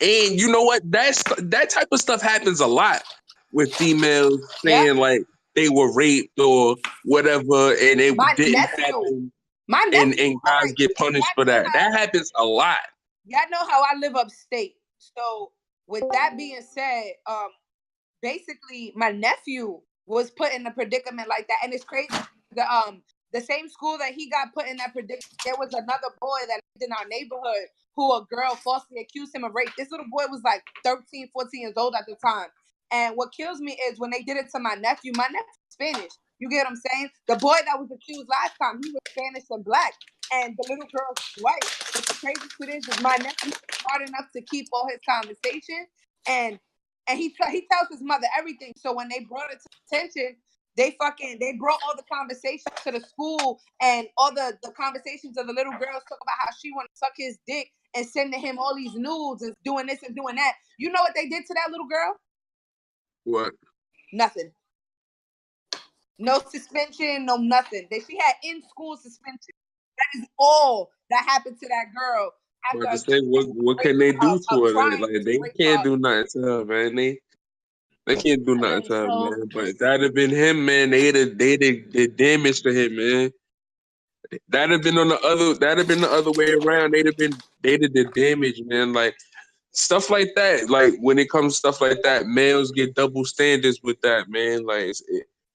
F: And you know what? That type of stuff happens a lot with females saying like they were raped or whatever, and it didn't happen. And guys get punished for that. That happens a lot.
B: Y'all know how I live upstate. So with that being said, basically my nephew was put in a predicament like that, and it's crazy. The same school that he got put in that predicament, there was another boy that lived in our neighborhood who a girl falsely accused him of rape. This little boy was like 13, 14 years old at the time. And what kills me is when they did it to my nephew's Spanish. You get what I'm saying? The boy that was accused last time, he was Spanish and black. And the little girl was white. But the crazy shit is my nephew was smart enough to keep all his conversation. And he tells his mother everything. So when they brought it to attention, they brought all the conversations to the school and all the conversations of the little girls talk about how she want to suck his dick and sending him all these nudes and doing this and doing that. You know what they did to that little girl?
F: What?
B: Nothing. No suspension, no nothing. She had in-school suspension. That is all that happened to that girl.
F: What can they do to her? Like they can't do nothing to her, man. They can't do nothing to her, man. But if that'd have been him, man, they'd have damage to him, man. That'd have been the other way around. They'd have the damage, man. Like stuff like that. Like when it comes to stuff like that, males get double standards with that, man. Like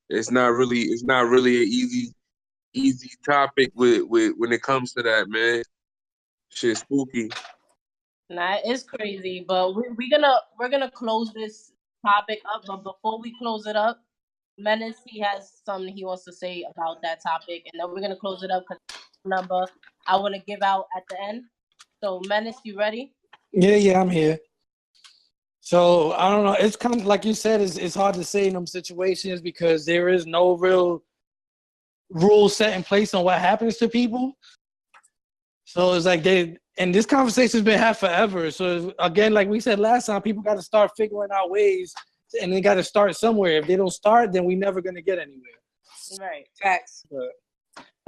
F: it's not really an easy topic with when it comes to that, man. Shit's spooky.
C: Nah, it's crazy. But we're gonna close this topic up. But before we close it up, Menace, he has something he wants to say about that topic, and then we're gonna close it up because number I want to give out at the end. So Menace, you ready?
A: Yeah, I'm here. So I don't know. It's kind of like you said. It's hard to say in them situations because there is no real rule set in place on what happens to people. So it's like and this conversation's been had forever. So again, like we said last time, people got to start figuring out ways. And they got to start somewhere. If they don't start, then we're never going to get anywhere.
C: Right.
B: Facts.
A: But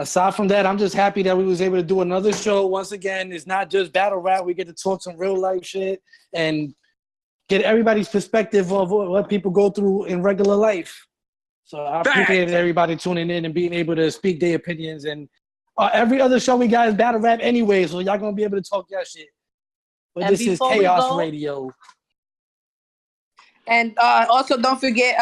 A: aside from that, I'm just happy that we was able to do another show. Once again, it's not just battle rap. We get to talk some real life shit and get everybody's perspective of what people go through in regular life. So I appreciate everybody tuning in and being able to speak their opinions. And every other show we got is battle rap anyway, so y'all going to be able to talk your shit. But and this is Chaos Radio.
B: And also, don't forget,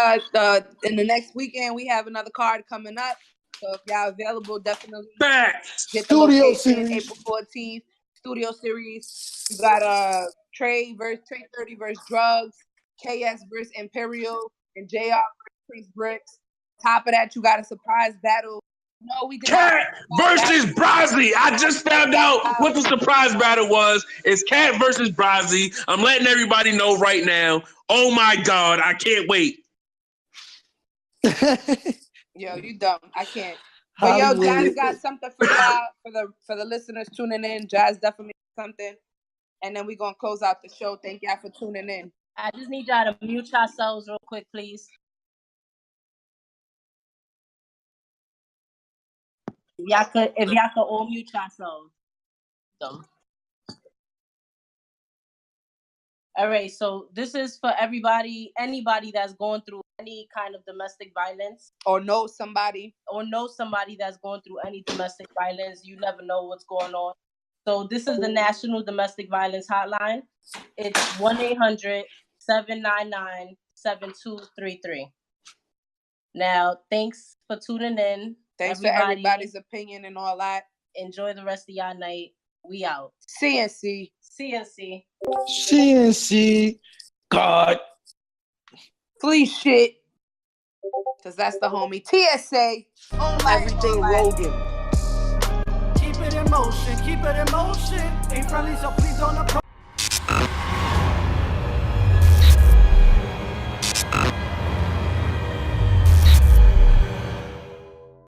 B: in the next weekend, we have another card coming up. So if y'all available, definitely get the
A: Studio
B: location.
A: series.
B: April 14th, Studio Series. You got Trey 30 versus Drugs, KS versus Imperial, and JR versus Prince Bricks. Top of that, you got a surprise battle. No, we did
F: Cat versus Brazzy. I just found out what the surprise battle was. It's Cat versus Brazzy. I'm letting everybody know right now. Oh my God, I can't wait.
B: Yo, you dumb. I can't. But yo, Jazz got something for y'all, for the listeners tuning in. Jazz definitely something. And then we're gonna close out the show. Thank y'all for tuning in.
C: I just need y'all to mute yourselves real quick, please. If y'all could all mute yourselves. All right, so this is for anybody that's going through any kind of domestic violence.
B: Or know somebody
C: that's going through any domestic violence. You never know what's going on. So this is the National Domestic Violence Hotline. It's 1-800-799-7233. Now, thanks for tuning in.
B: Thanks for everybody's opinion and all that.
C: Enjoy the rest of y'all night. We out.
B: CNC.
A: God.
B: Please shit. Because that's the homie. TSA.
A: Everything Rogan.
H: Keep it in motion. Ain't friendly, so please don't approach.